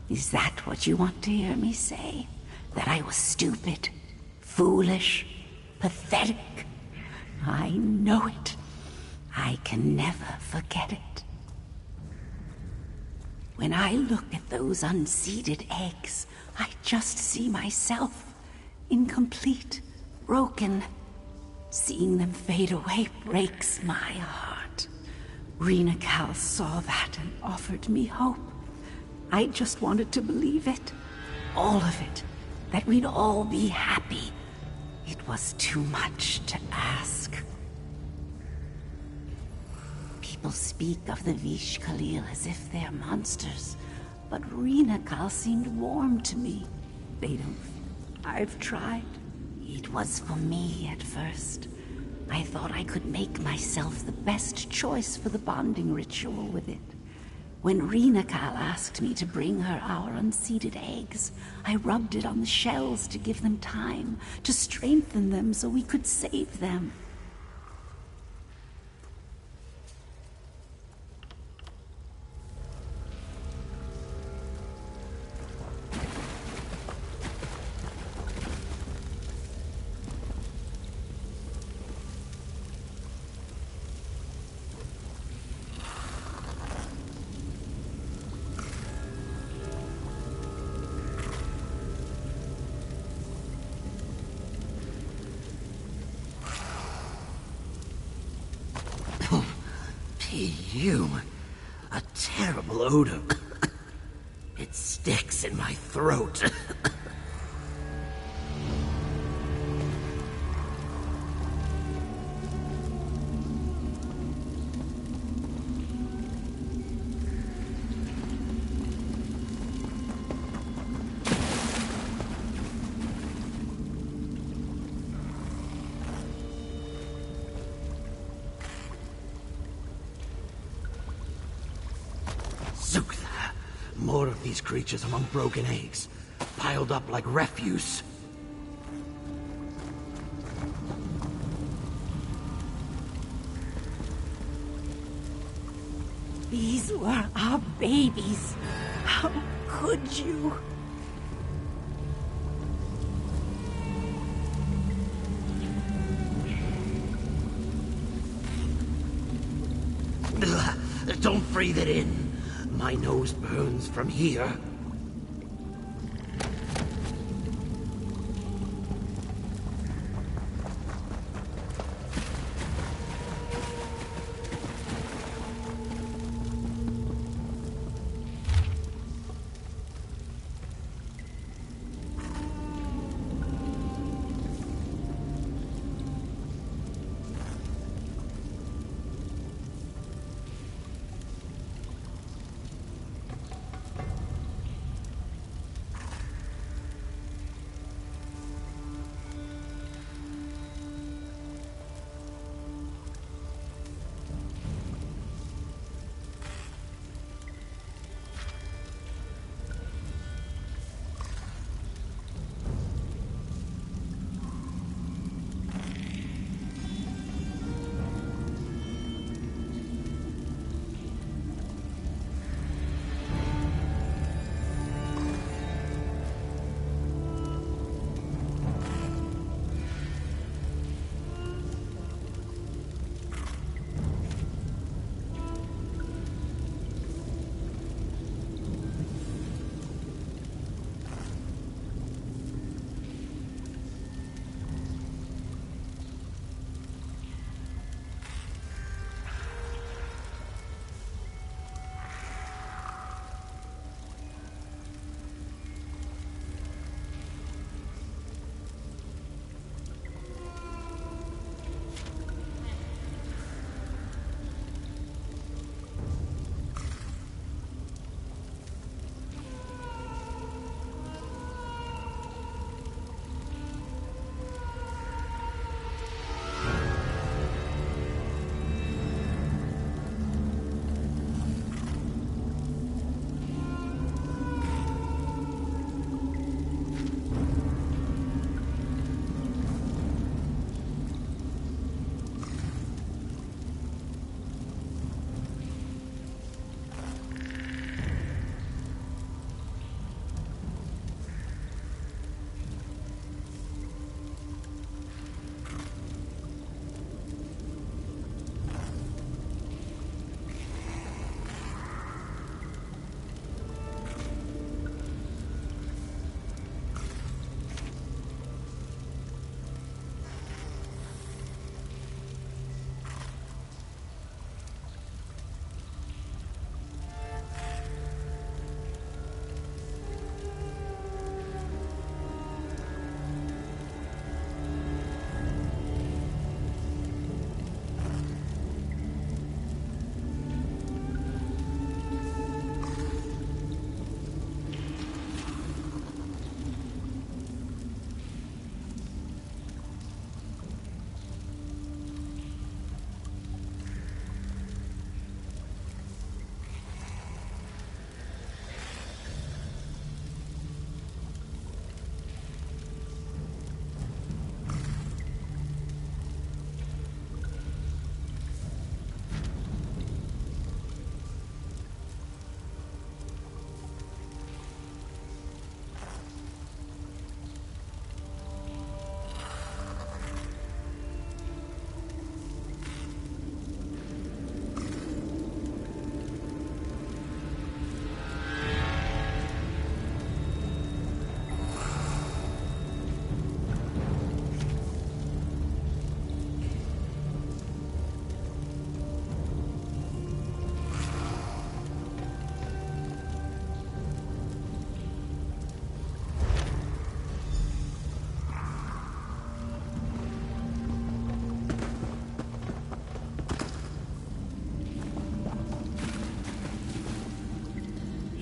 Is that what you want to hear me say? That I was stupid, foolish, pathetic? I know it. I can never forget it. When I look at those unseeded eggs, I just see myself, incomplete, broken. Seeing them fade away breaks my heart. Rinakal saw that and offered me hope. I just wanted to believe it. All of it. That we'd all be happy. It was too much to ask. People speak of the Vish Khalil as if they're monsters, but Rinakal seemed warm to me. They don't... I've tried. It was for me at first. I thought I could make myself the best choice for the bonding ritual with it. When Rinakal asked me to bring her our unseeded eggs, I rubbed it on the shells to give them time, to strengthen them so we could save them. perfume. A terrible odor. It sticks in my throat. Zuktha! More of these creatures among broken eggs, piled up like refuse. These were our babies. How could you? Ugh, don't breathe it in. My nose burns from here.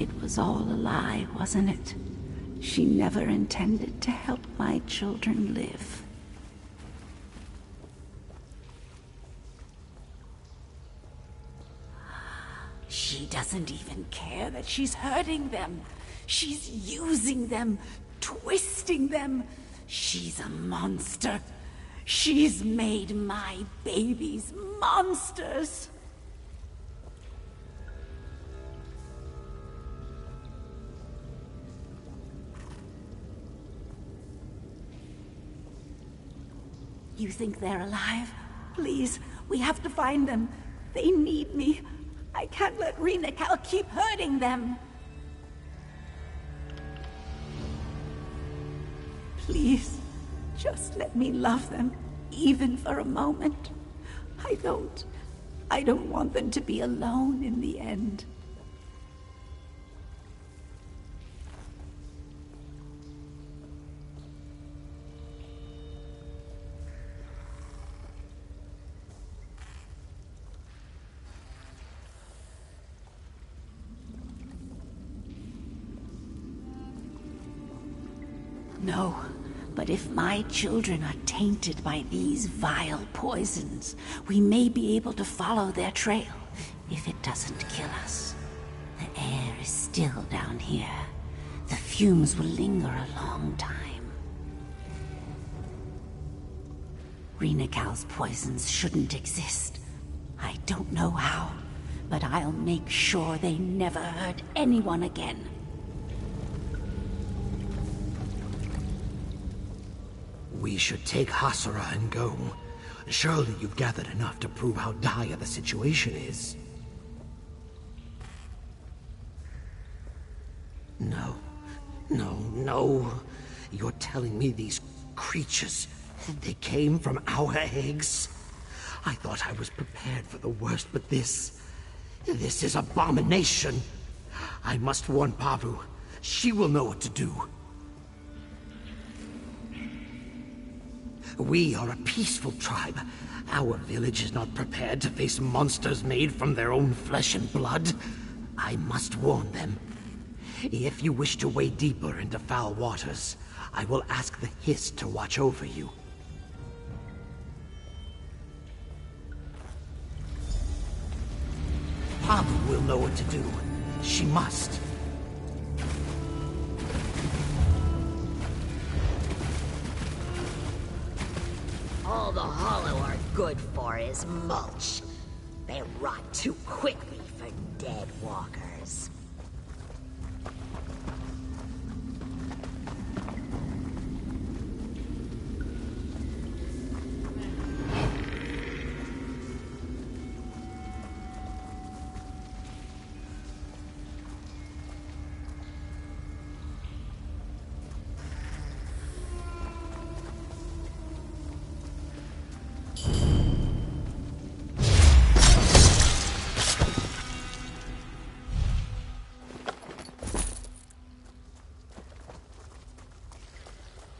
It was all a lie, wasn't it? She never intended to help my children live. She doesn't even care that she's hurting them. She's using them, twisting them. She's a monster. She's made my babies monsters. You think they're alive? Please, we have to find them. They need me. I can't let Rhinacal keep hurting them. Please, just let me love them, even for a moment. I don't want them to be alone in the end. No, but if my children are tainted by these vile poisons, we may be able to follow their trail, if it doesn't kill us. The air is still down here. The fumes will linger a long time. Rhinacal's poisons shouldn't exist. I don't know how, but I'll make sure they never hurt anyone again. We should take Hasura and go. Surely you've gathered enough to prove how dire the situation is. No. No. You're telling me these creatures, they came from our eggs? I thought I was prepared for the worst, but this is abomination. I must warn Pavu. She will know what to do. We are a peaceful tribe. Our village is not prepared to face monsters made from their own flesh and blood. I must warn them. If you wish to wade deeper into foul waters, I will ask the Hiss to watch over you. Pavu will know what to do. She must. All the Hollow are good for is mulch. They rot too quickly for dead walkers.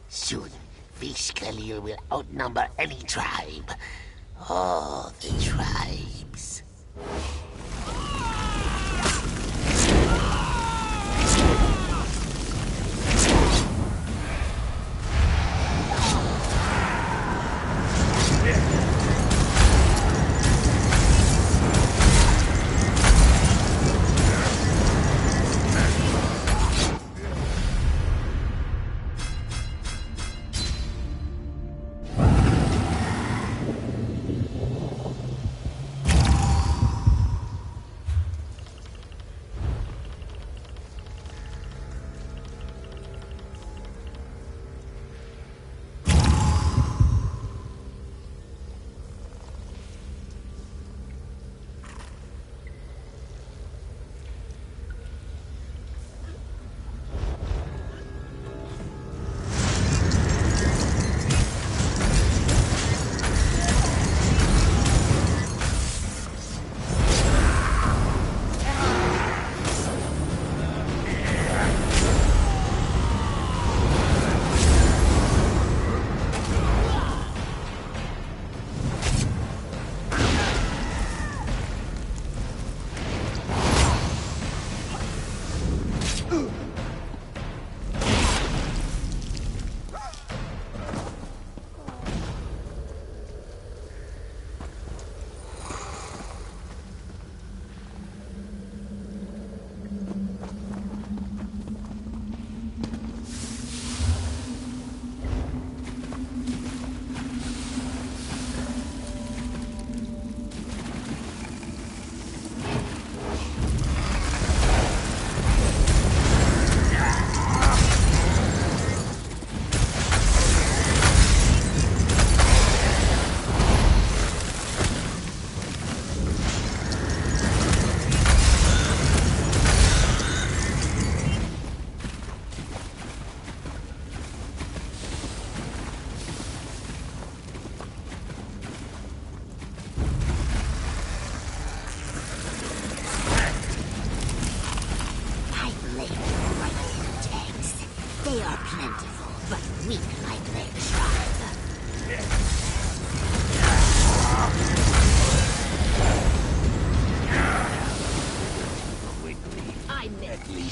Soon, Fishkalir will outnumber any tribe. All the tribes.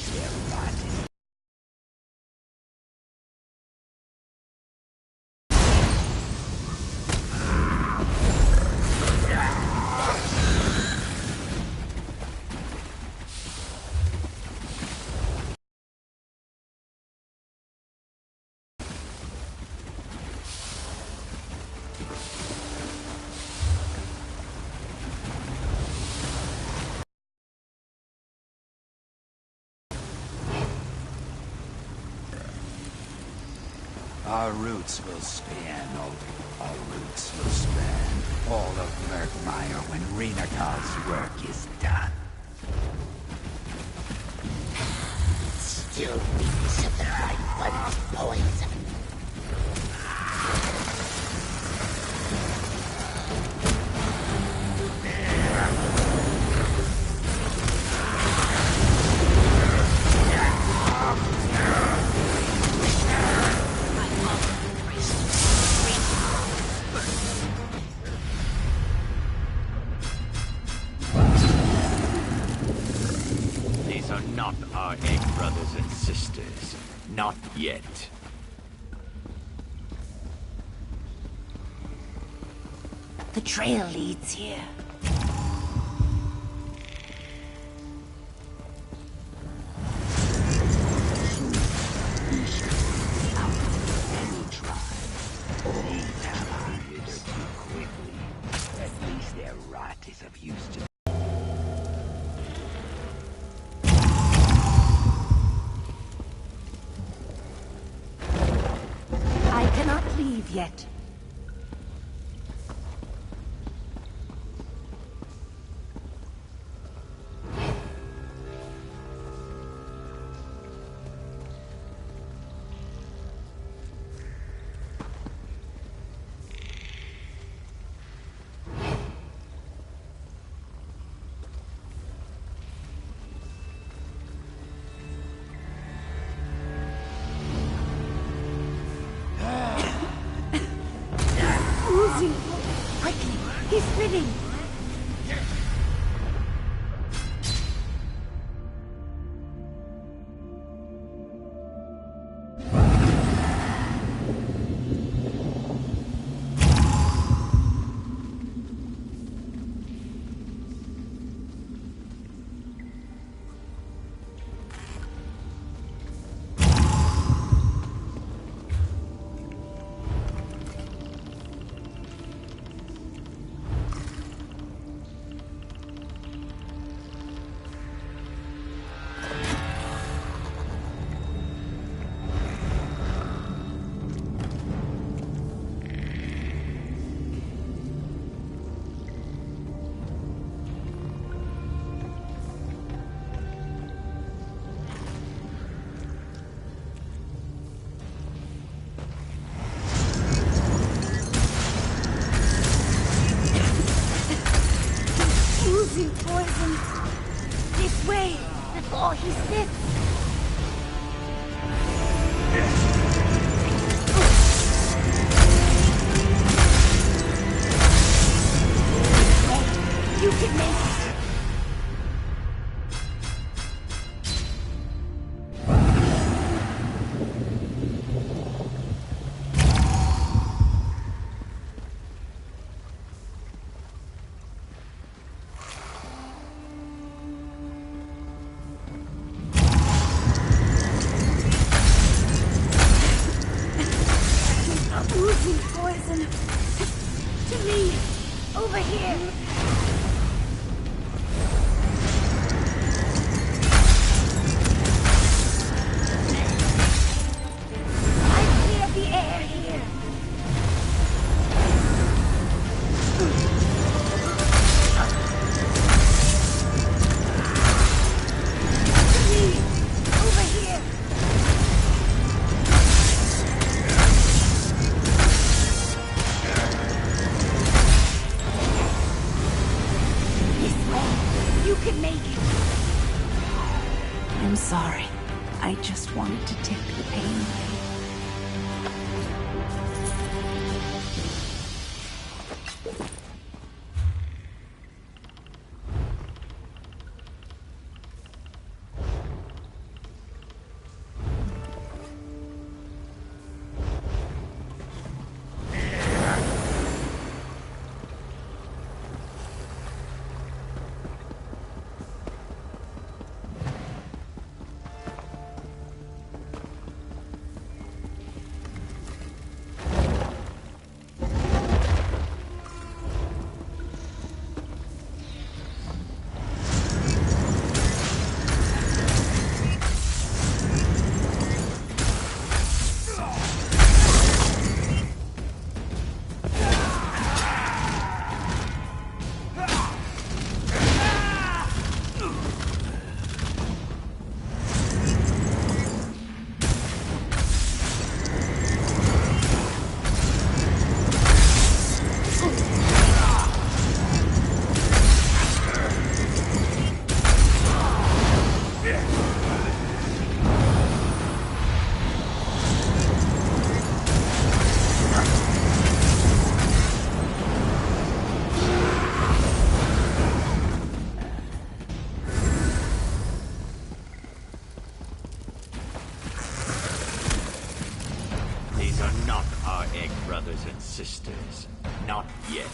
least they're rotted. Our roots will span, our roots will span all of Murkmire when Renakar's work is done. Still reeks of the right one's poison. These are not our egg brothers and sisters. Not yet. The trail leads here. Any tribe. They never wither too quickly. At least their rot is of use to I cannot leave yet. Oozing. Quickly, he's spinning. Oozing poison. This way, before he sits. You can make it. Oozing poison. To me. Over here. I clear the air here. To me. Over here. This way. You can make it. I'm sorry. I just wanted to take the pain away. brothers and sisters. Not yet.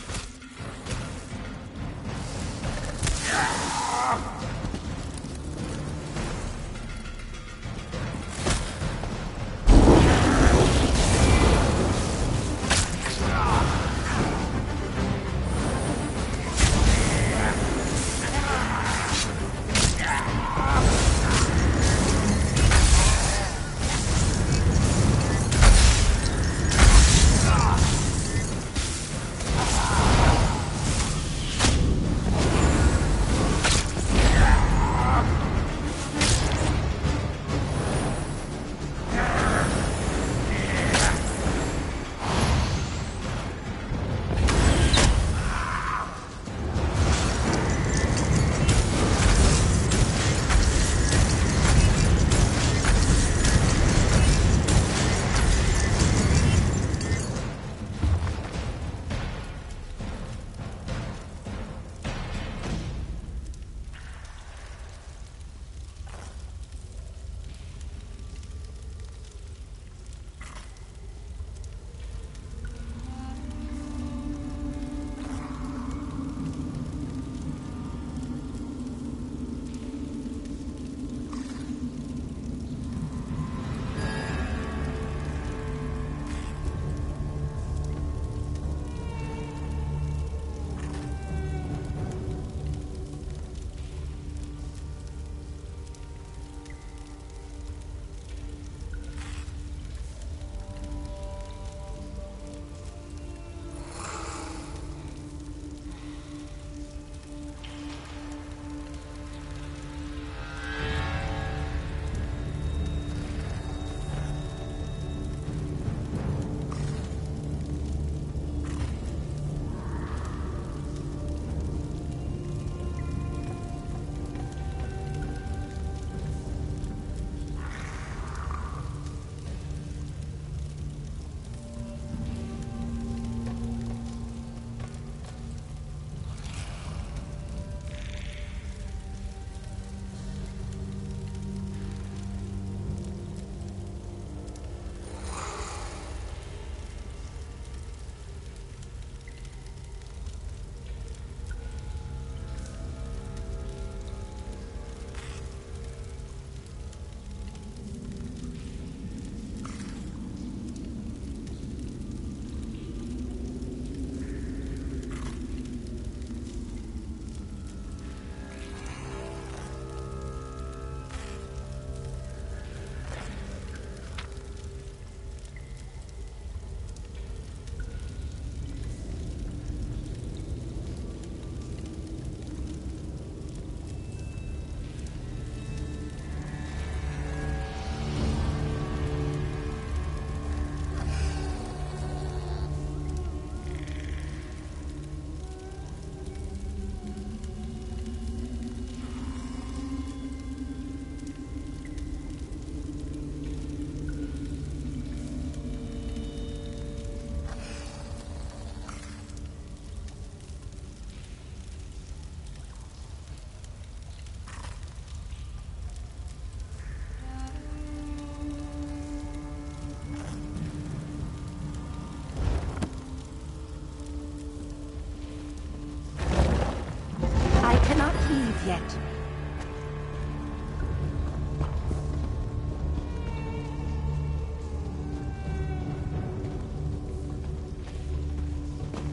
Yet.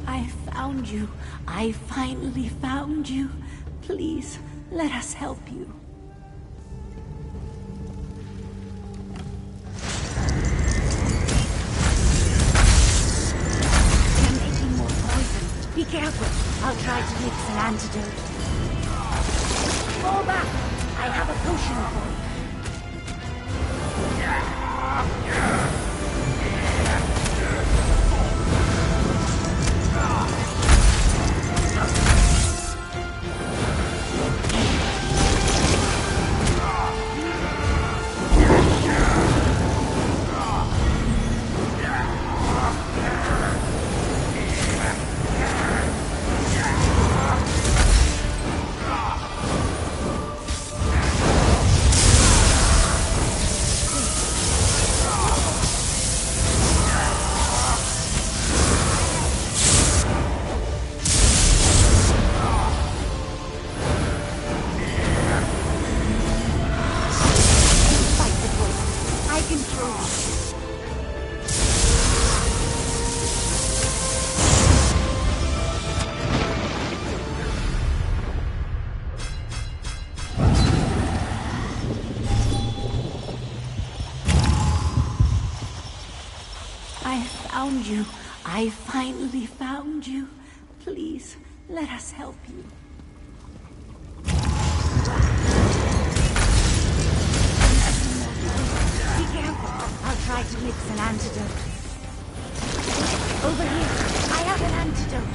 I found you. I finally found you. Please, let us help you. They're making more poison. Be careful. I'll try to mix an antidote. Fall back! I have a potion for you. found you. I finally found you. Please, let us help you. Be careful. I'll try to mix an antidote. Over here. I have an antidote.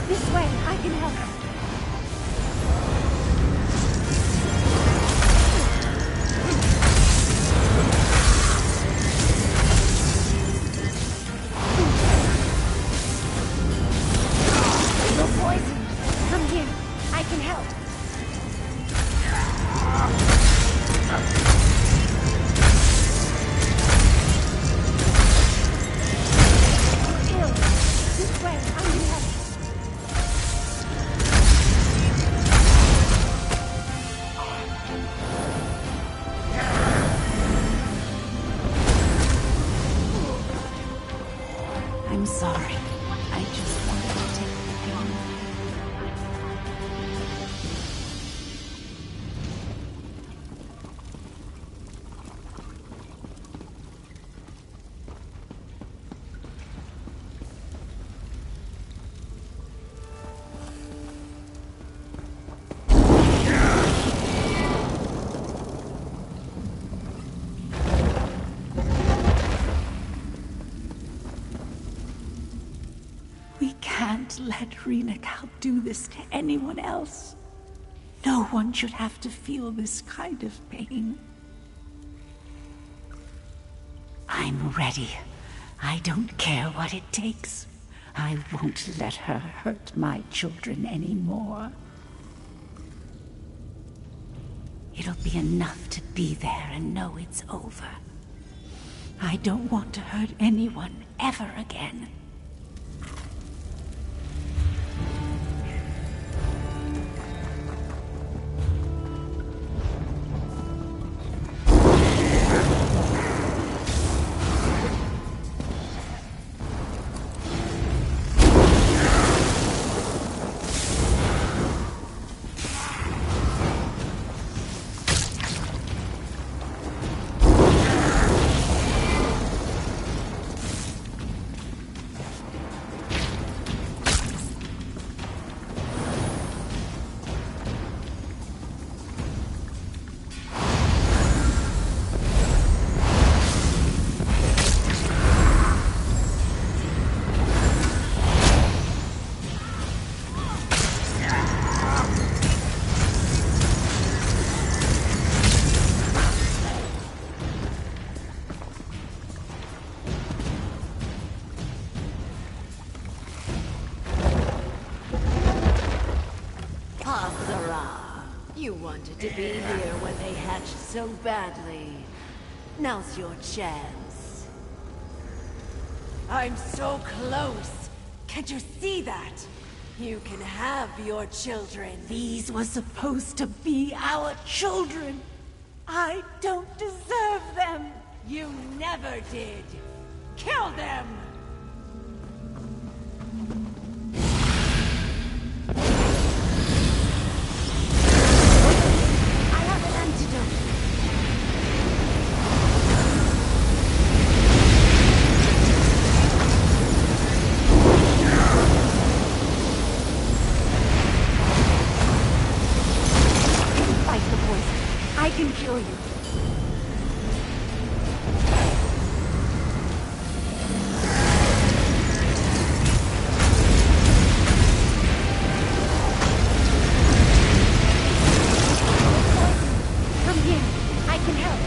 This way, I can help. You're poisoned. Come here. I can help. You're ill. This way, I can help. I'm sorry. I just wanted to take the pain. We can't let Reenacal do this to anyone else. No one should have to feel this kind of pain. I'm ready. I don't care what it takes. I won't let her hurt my children anymore. It'll be enough to be there and know it's over. I don't want to hurt anyone ever again. You wanted to be here when they hatched so badly. Now's your chance. I'm so close. Can't you see that? You can have your children. These were supposed to be our children. I don't deserve them. You never did. Kill them! I can cure you. Come here. I can help.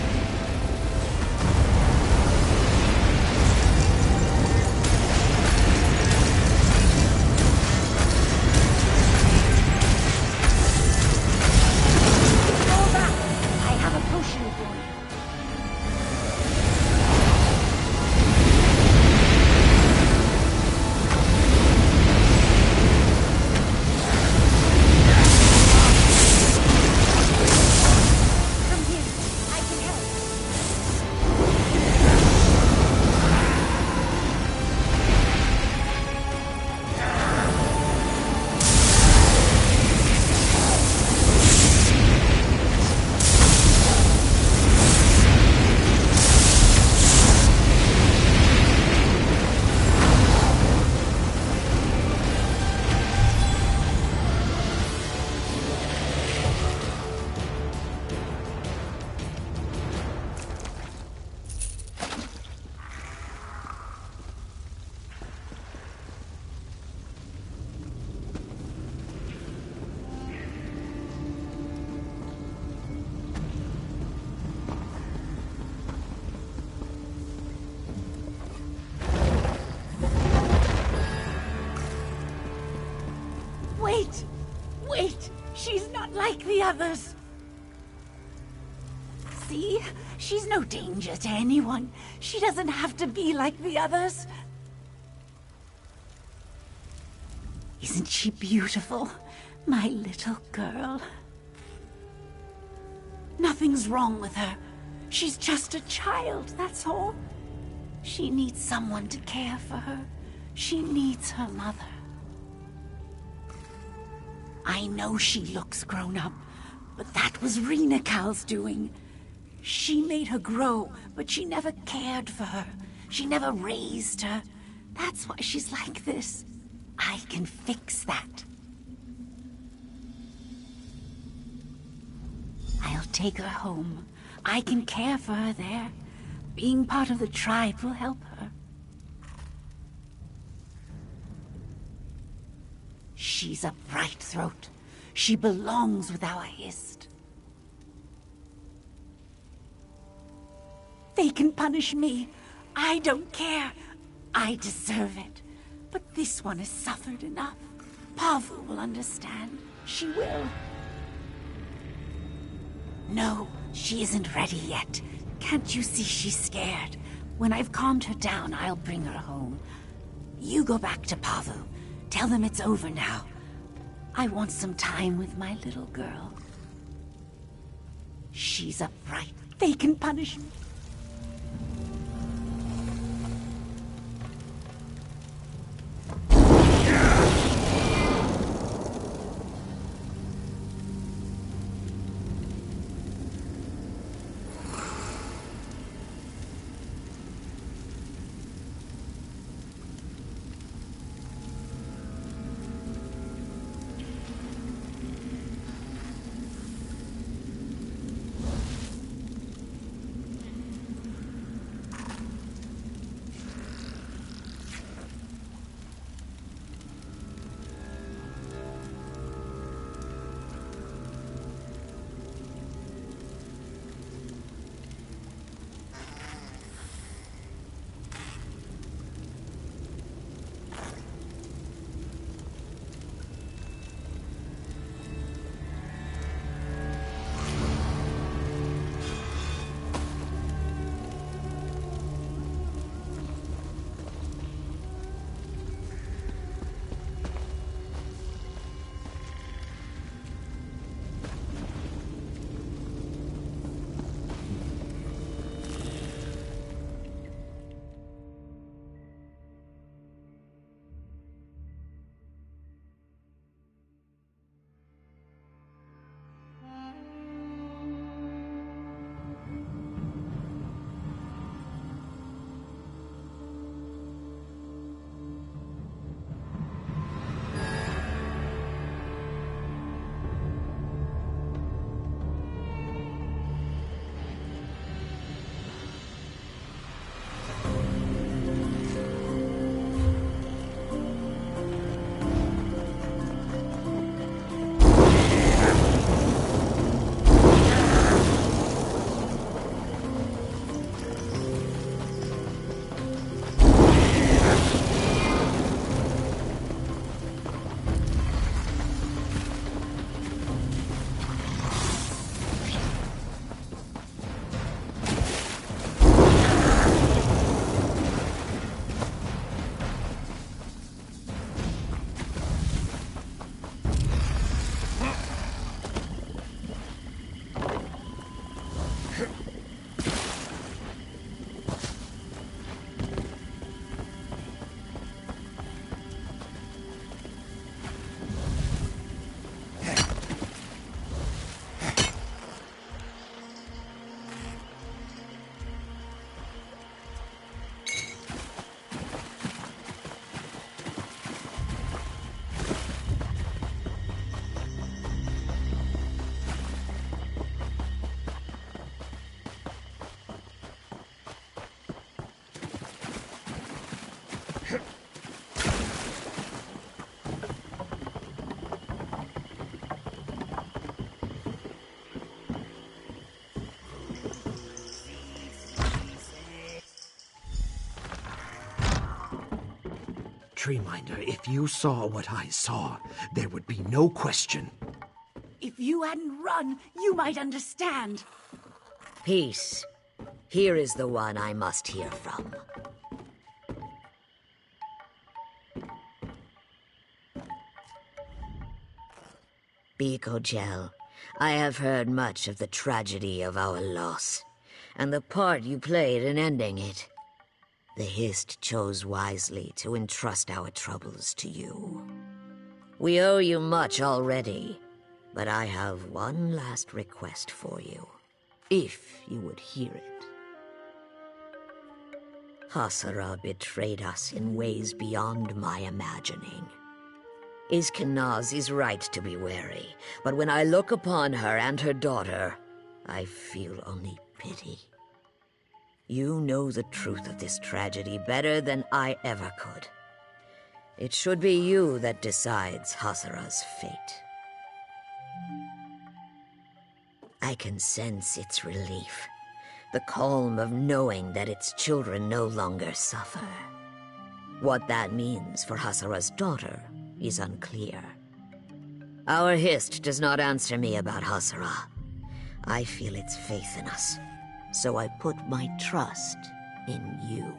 others. See? She's no danger to anyone. She doesn't have to be like the others. Isn't she beautiful? My little girl. Nothing's wrong with her. She's just a child, that's all. She needs someone to care for her. She needs her mother. I know she looks grown up, but that was Rena Cal's doing. She made her grow, but she never cared for her. She never raised her. That's why she's like this. I can fix that. I'll take her home. I can care for her there. Being part of the tribe will help her. She's a bright throat. She belongs with our Hist. They can punish me. I don't care. I deserve it. But this one has suffered enough. Pavu will understand. She will. No, she isn't ready yet. Can't you see she's scared? When I've calmed her down, I'll bring her home. You go back to Pavu. Tell them it's over now. I want some time with my little girl. She's upright. They can punish me. Treeminder, if you saw what I saw, there would be no question. If you hadn't run, you might understand. Peace. Here is the one I must hear from. Bikojel, I have heard much of the tragedy of our loss, and the part you played in ending it. The Hist chose wisely to entrust our troubles to you. We owe you much already, but I have one last request for you, if you would hear it. Hasara betrayed us in ways beyond my imagining. Iskenaz is right to be wary, but when I look upon her and her daughter, I feel only pity. You know the truth of this tragedy better than I ever could. It should be you that decides Hasara's fate. I can sense its relief, the calm of knowing that its children no longer suffer. What that means for Hasara's daughter is unclear. Our Hist does not answer me about Hasara. I feel its faith in us, so I put my trust in you.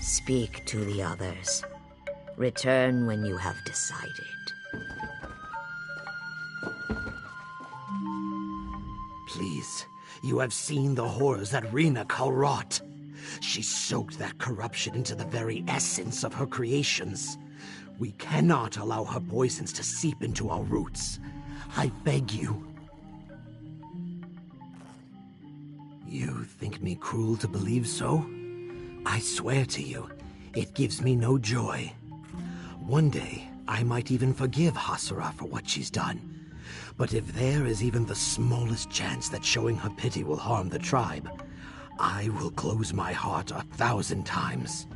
Speak to the others. Return when you have decided. Please, you have seen the horrors that Rina wrought. She soaked that corruption into the very essence of her creations. We cannot allow her poisons to seep into our roots. I beg you. You think me cruel to believe so? I swear to you, it gives me no joy. One day, I might even forgive Hasara for what she's done. But if there is even the smallest chance that showing her pity will harm the tribe, I will close my heart 1,000 times.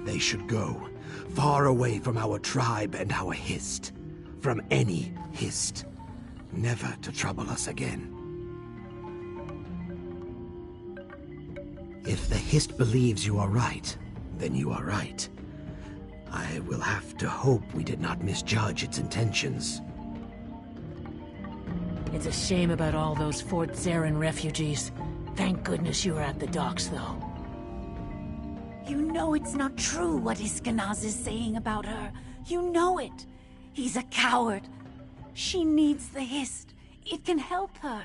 They should go, far away from our tribe and our Hist. From any Hist. Never to trouble us again. If the Hist believes you are right, then you are right. I will have to hope we did not misjudge its intentions. It's a shame about all those Fort Zeren refugees. Thank goodness you were at the docks, though. You know it's not true what Iskenaz is saying about her. You know it. He's a coward. She needs the Hist. It can help her.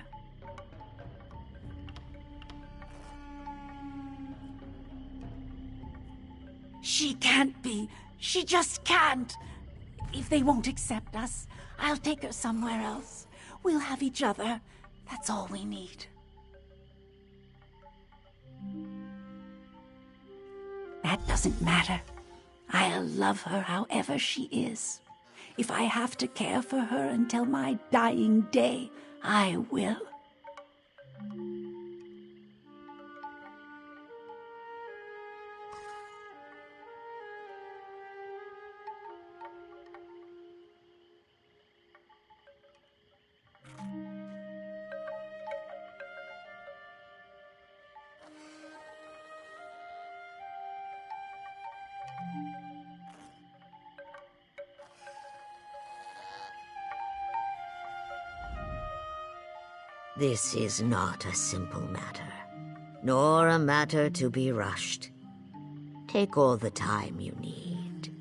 She can't be. She just can't. If they won't accept us, I'll take her somewhere else. We'll have each other. That's all we need. That doesn't matter. I'll love her however she is. If I have to care for her until my dying day, I will. This is not a simple matter, nor a matter to be rushed. Take all the time you need.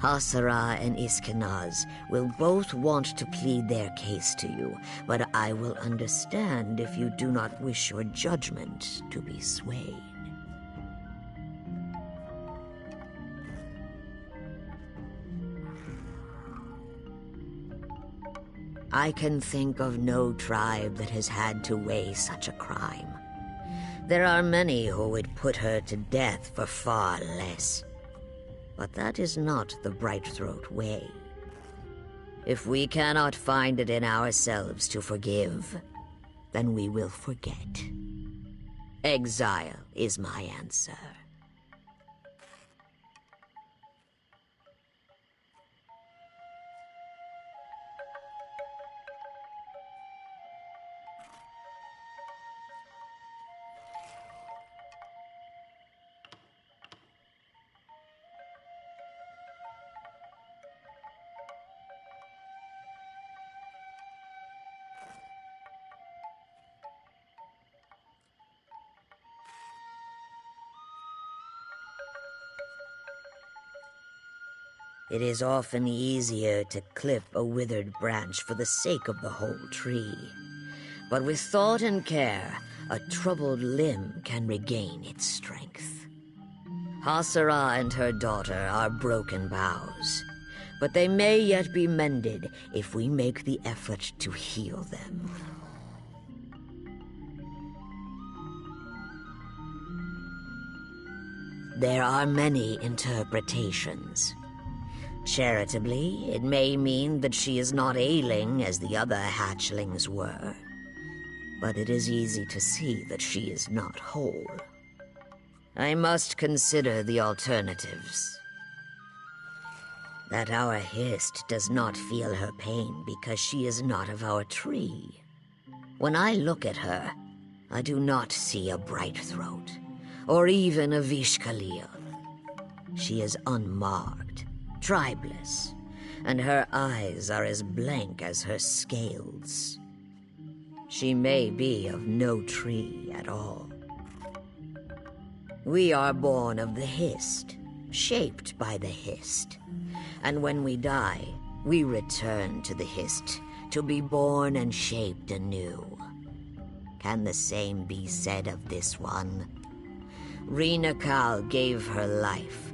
Hasara and Iskenaz will both want to plead their case to you, but I will understand if you do not wish your judgment to be swayed. I can think of no tribe that has had to weigh such a crime. There are many who would put her to death for far less. But that is not the Brightthroat way. If we cannot find it in ourselves to forgive, then we will forget. Exile is my answer. It is often easier to clip a withered branch for the sake of the whole tree. But with thought and care, a troubled limb can regain its strength. Hasara and her daughter are broken boughs, but they may yet be mended if we make the effort to heal them. There are many interpretations. Charitably, it may mean that she is not ailing as the other hatchlings were. But it is easy to see that she is not whole. I must consider the alternatives. That our Hist does not feel her pain because she is not of our tree. When I look at her, I do not see a Brightthroat, or even a Vishkaliel. She is unmarked, tribeless, and her eyes are as blank as her scales. She may be of no tree at all. We are born of the Hist, shaped by the Hist, and when we die, we return to the Hist to be born and shaped anew. Can the same be said of this one? Rina Kal gave her life,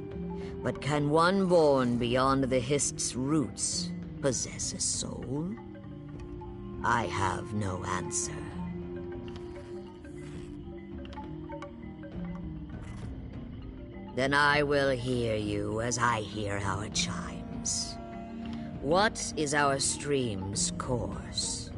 but can one born beyond the Hist's roots possess a soul? I have no answer. Then I will hear you as I hear our chimes. What is our stream's course?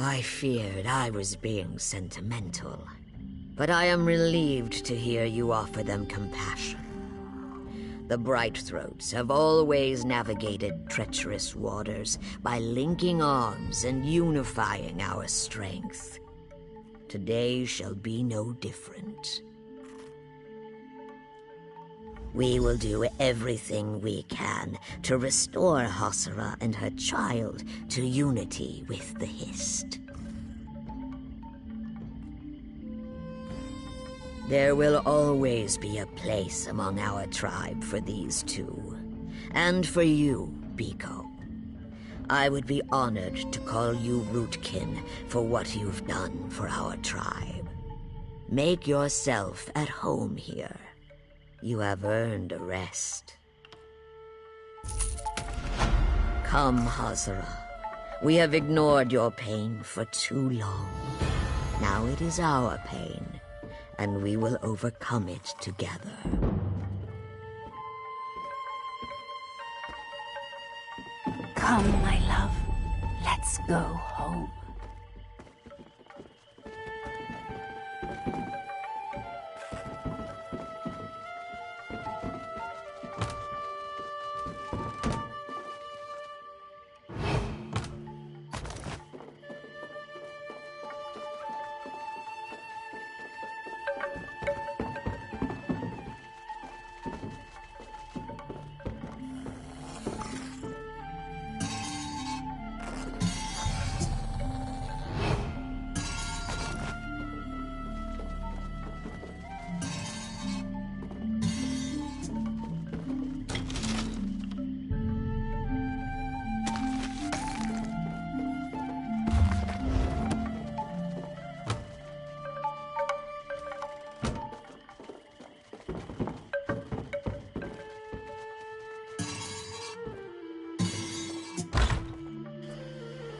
I feared I was being sentimental, but I am relieved to hear you offer them compassion. The Brightthroats have always navigated treacherous waters by linking arms and unifying our strength. Today shall be no different. We will do everything we can to restore Hasara and her child to unity with the Hist. There will always be a place among our tribe for these two, and for you, Biko. I would be honored to call you Rootkin for what you've done for our tribe. Make yourself at home here. You have earned a rest. Come, Hasara. We have ignored your pain for too long. Now it is our pain, and we will overcome it together. Come, my love. Let's go home.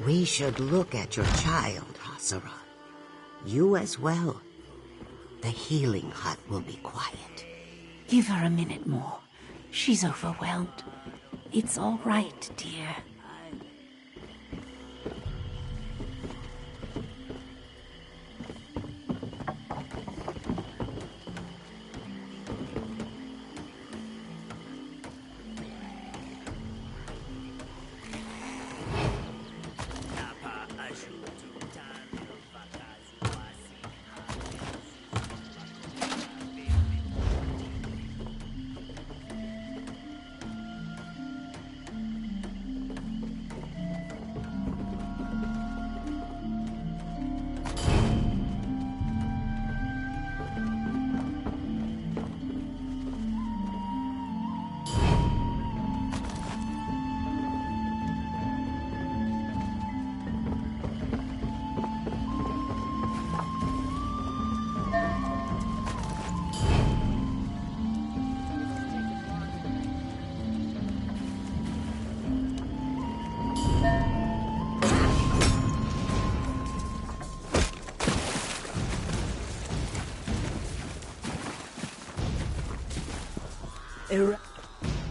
We should look at your child, Hasara. You as well. The healing hut will be quiet. Give her a minute more. She's overwhelmed. It's all right, dear.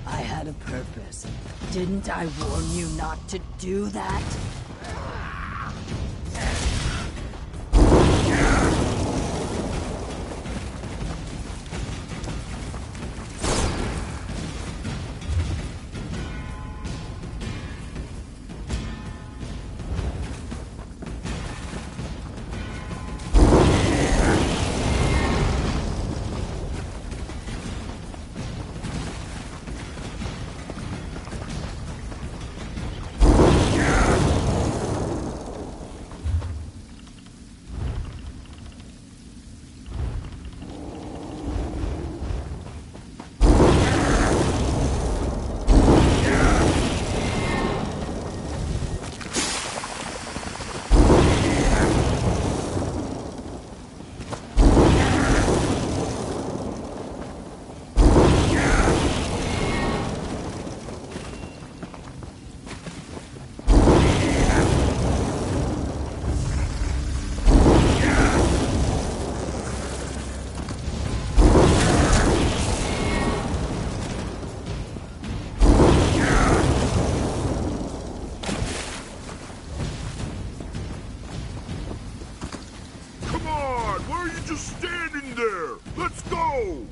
I had a purpose. Didn't I warn you not to do that? Why are you just standing there? Let's go!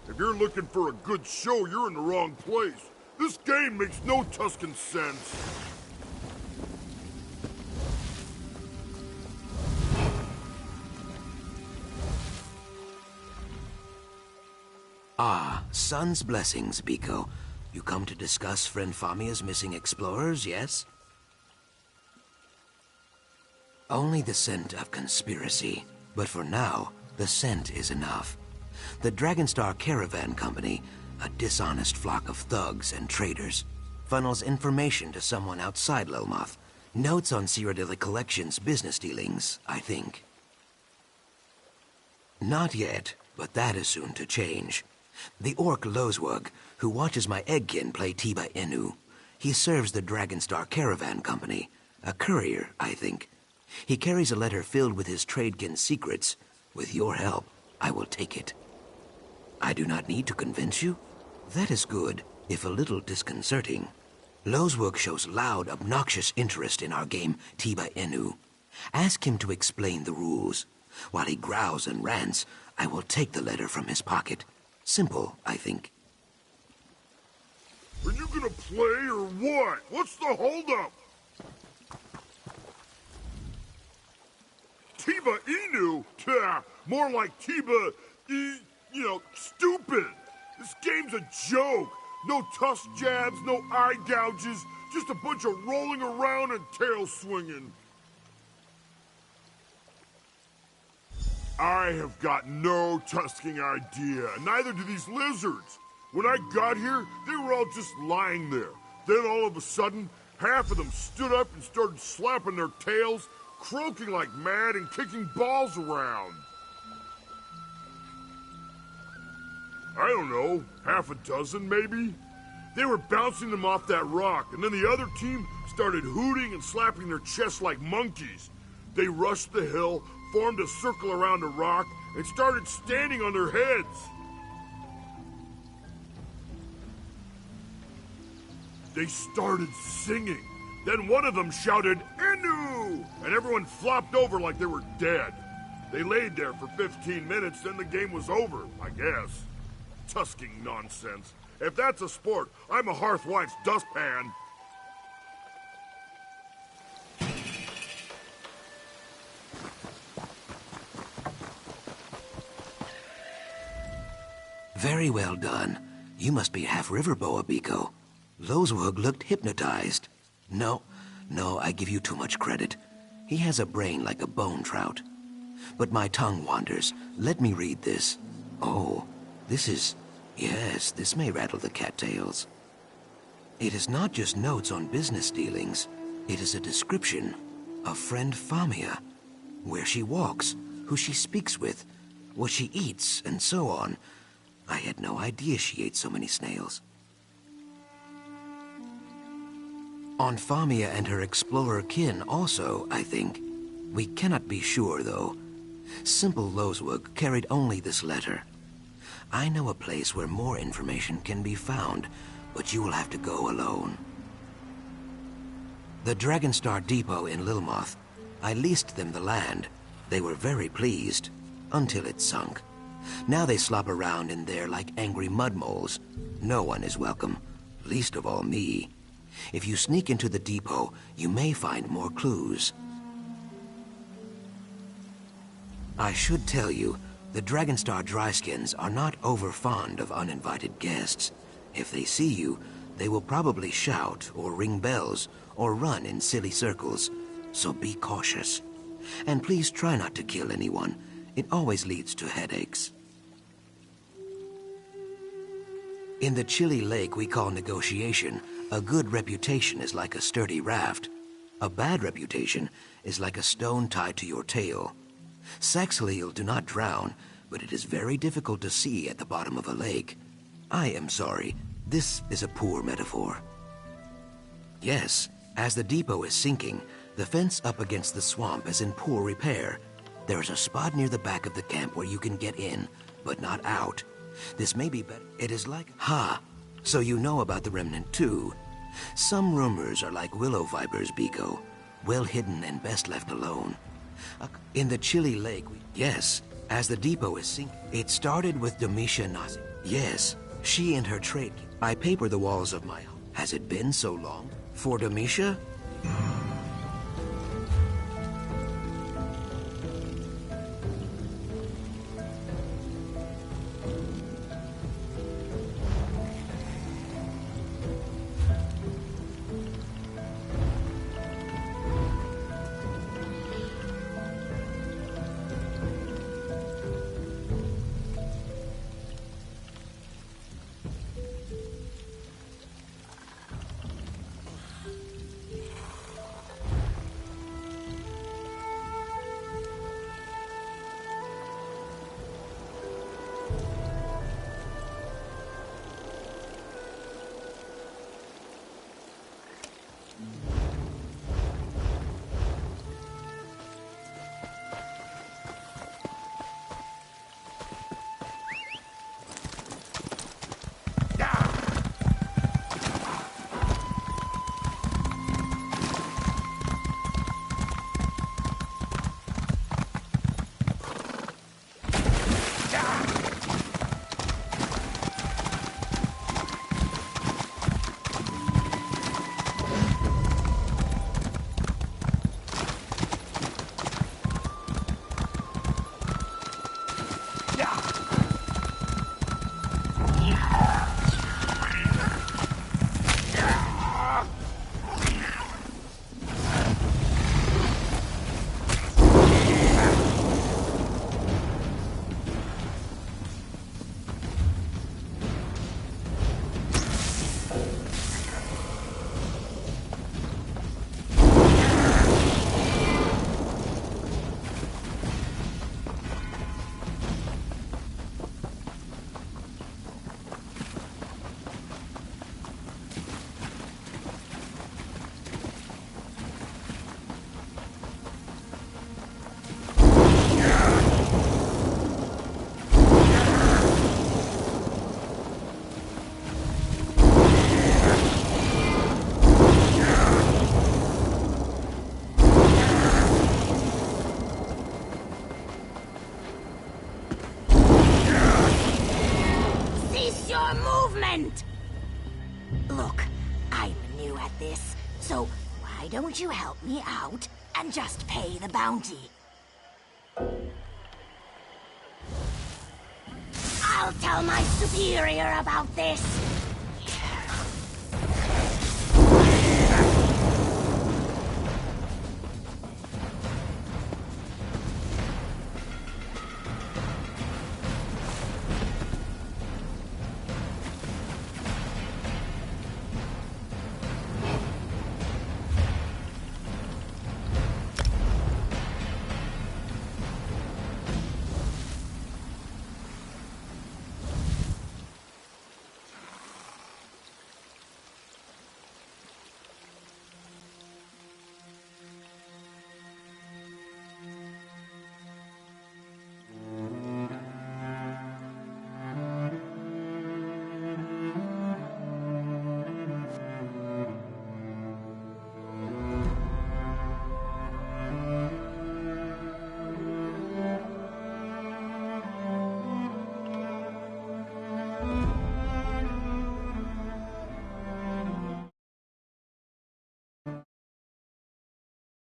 If you're looking for a good show, you're in the wrong place. This game makes no Tuscan sense. Ah, Sun's blessings, Biko. You come to discuss friend Famia's missing explorers, yes? Only the scent of conspiracy. But for now, the scent is enough. The Dragonstar Caravan Company, a dishonest flock of thugs and traitors, funnels information to someone outside Lilmoth. Notes on Cyrodiilic Collection's business dealings, I think. Not yet, but that is soon to change. The orc Lozwug, who watches my eggkin play Tiba Inu, he serves the Dragonstar Caravan Company. A courier, I think. He carries a letter filled with his tradekin's secrets. With your help, I will take it. I do not need to convince you? That is good, if a little disconcerting. Lozwug shows loud, obnoxious interest in our game, Tiba Inu. Ask him to explain the rules. While he growls and rants, I will take the letter from his pocket. Simple, I think. Are you gonna play or what? What's the holdup? Tiba Inu? More like Tiba, stupid. This game's a joke. No tusk jabs, no eye gouges, just a bunch of rolling around and tail swinging. I have got no tusking idea, neither do these lizards. When I got here, they were all just lying there. Then all of a sudden, half of them stood up and started slapping their tails, croaking like mad and kicking balls around. I don't know, half a dozen maybe? They were bouncing them off that rock, and then the other team started hooting and slapping their chests like monkeys. They rushed the hill, formed a circle around a rock, and started standing on their heads. They started singing. Then one of them shouted, "Inu!" and everyone flopped over like they were dead. They laid there for 15 minutes, then the game was over, I guess. Tusking nonsense. If that's a sport, I'm a hearthwife's dustpan. Very well done. You must be half river boa, Biko. Lozwug looked hypnotized. No, I give you too much credit. He has a brain like a bone trout. But my tongue wanders. Let me read this. Oh, this is... Yes, this may rattle the cattails. It is not just notes on business dealings. It is a description of friend Famia. Where she walks, who she speaks with, what she eats, and so on. I had no idea she ate so many snails. On Famia and her explorer kin also, I think. We cannot be sure, though. Simple Lozwug carried only this letter. I know a place where more information can be found, but you will have to go alone. The Dragonstar Depot in Lilmoth. I leased them the land. They were very pleased, until it sunk. Now they slop around in there like angry mudmoles. No one is welcome, least of all me. If you sneak into the depot, you may find more clues. I should tell you, the Dragonstar Dryskins are not over fond of uninvited guests. If they see you, they will probably shout or ring bells or run in silly circles, so be cautious. And please try not to kill anyone. It always leads to headaches. In the chilly lake we call negotiation, a good reputation is like a sturdy raft. A bad reputation is like a stone tied to your tail. Saxhleel do not drown, but it is very difficult to see at the bottom of a lake. I am sorry, this is a poor metaphor. Yes, as the depot is sinking, the fence up against the swamp is in poor repair. There is a spot near the back of the camp where you can get in, but not out. This may be better. It is like... Ha! So you know about the Remnant too. Some rumors are like willow vipers, Biko. Well hidden and best left alone. In the chilly lake, yes. As the depot is sinking, it started with Domitia Nazi. Yes, she and her trade. I paper the walls of my home. Has it been so long? For Domitia? Look, I'm new at this, so why don't you help me out and just pay the bounty? I'll tell my superior about this.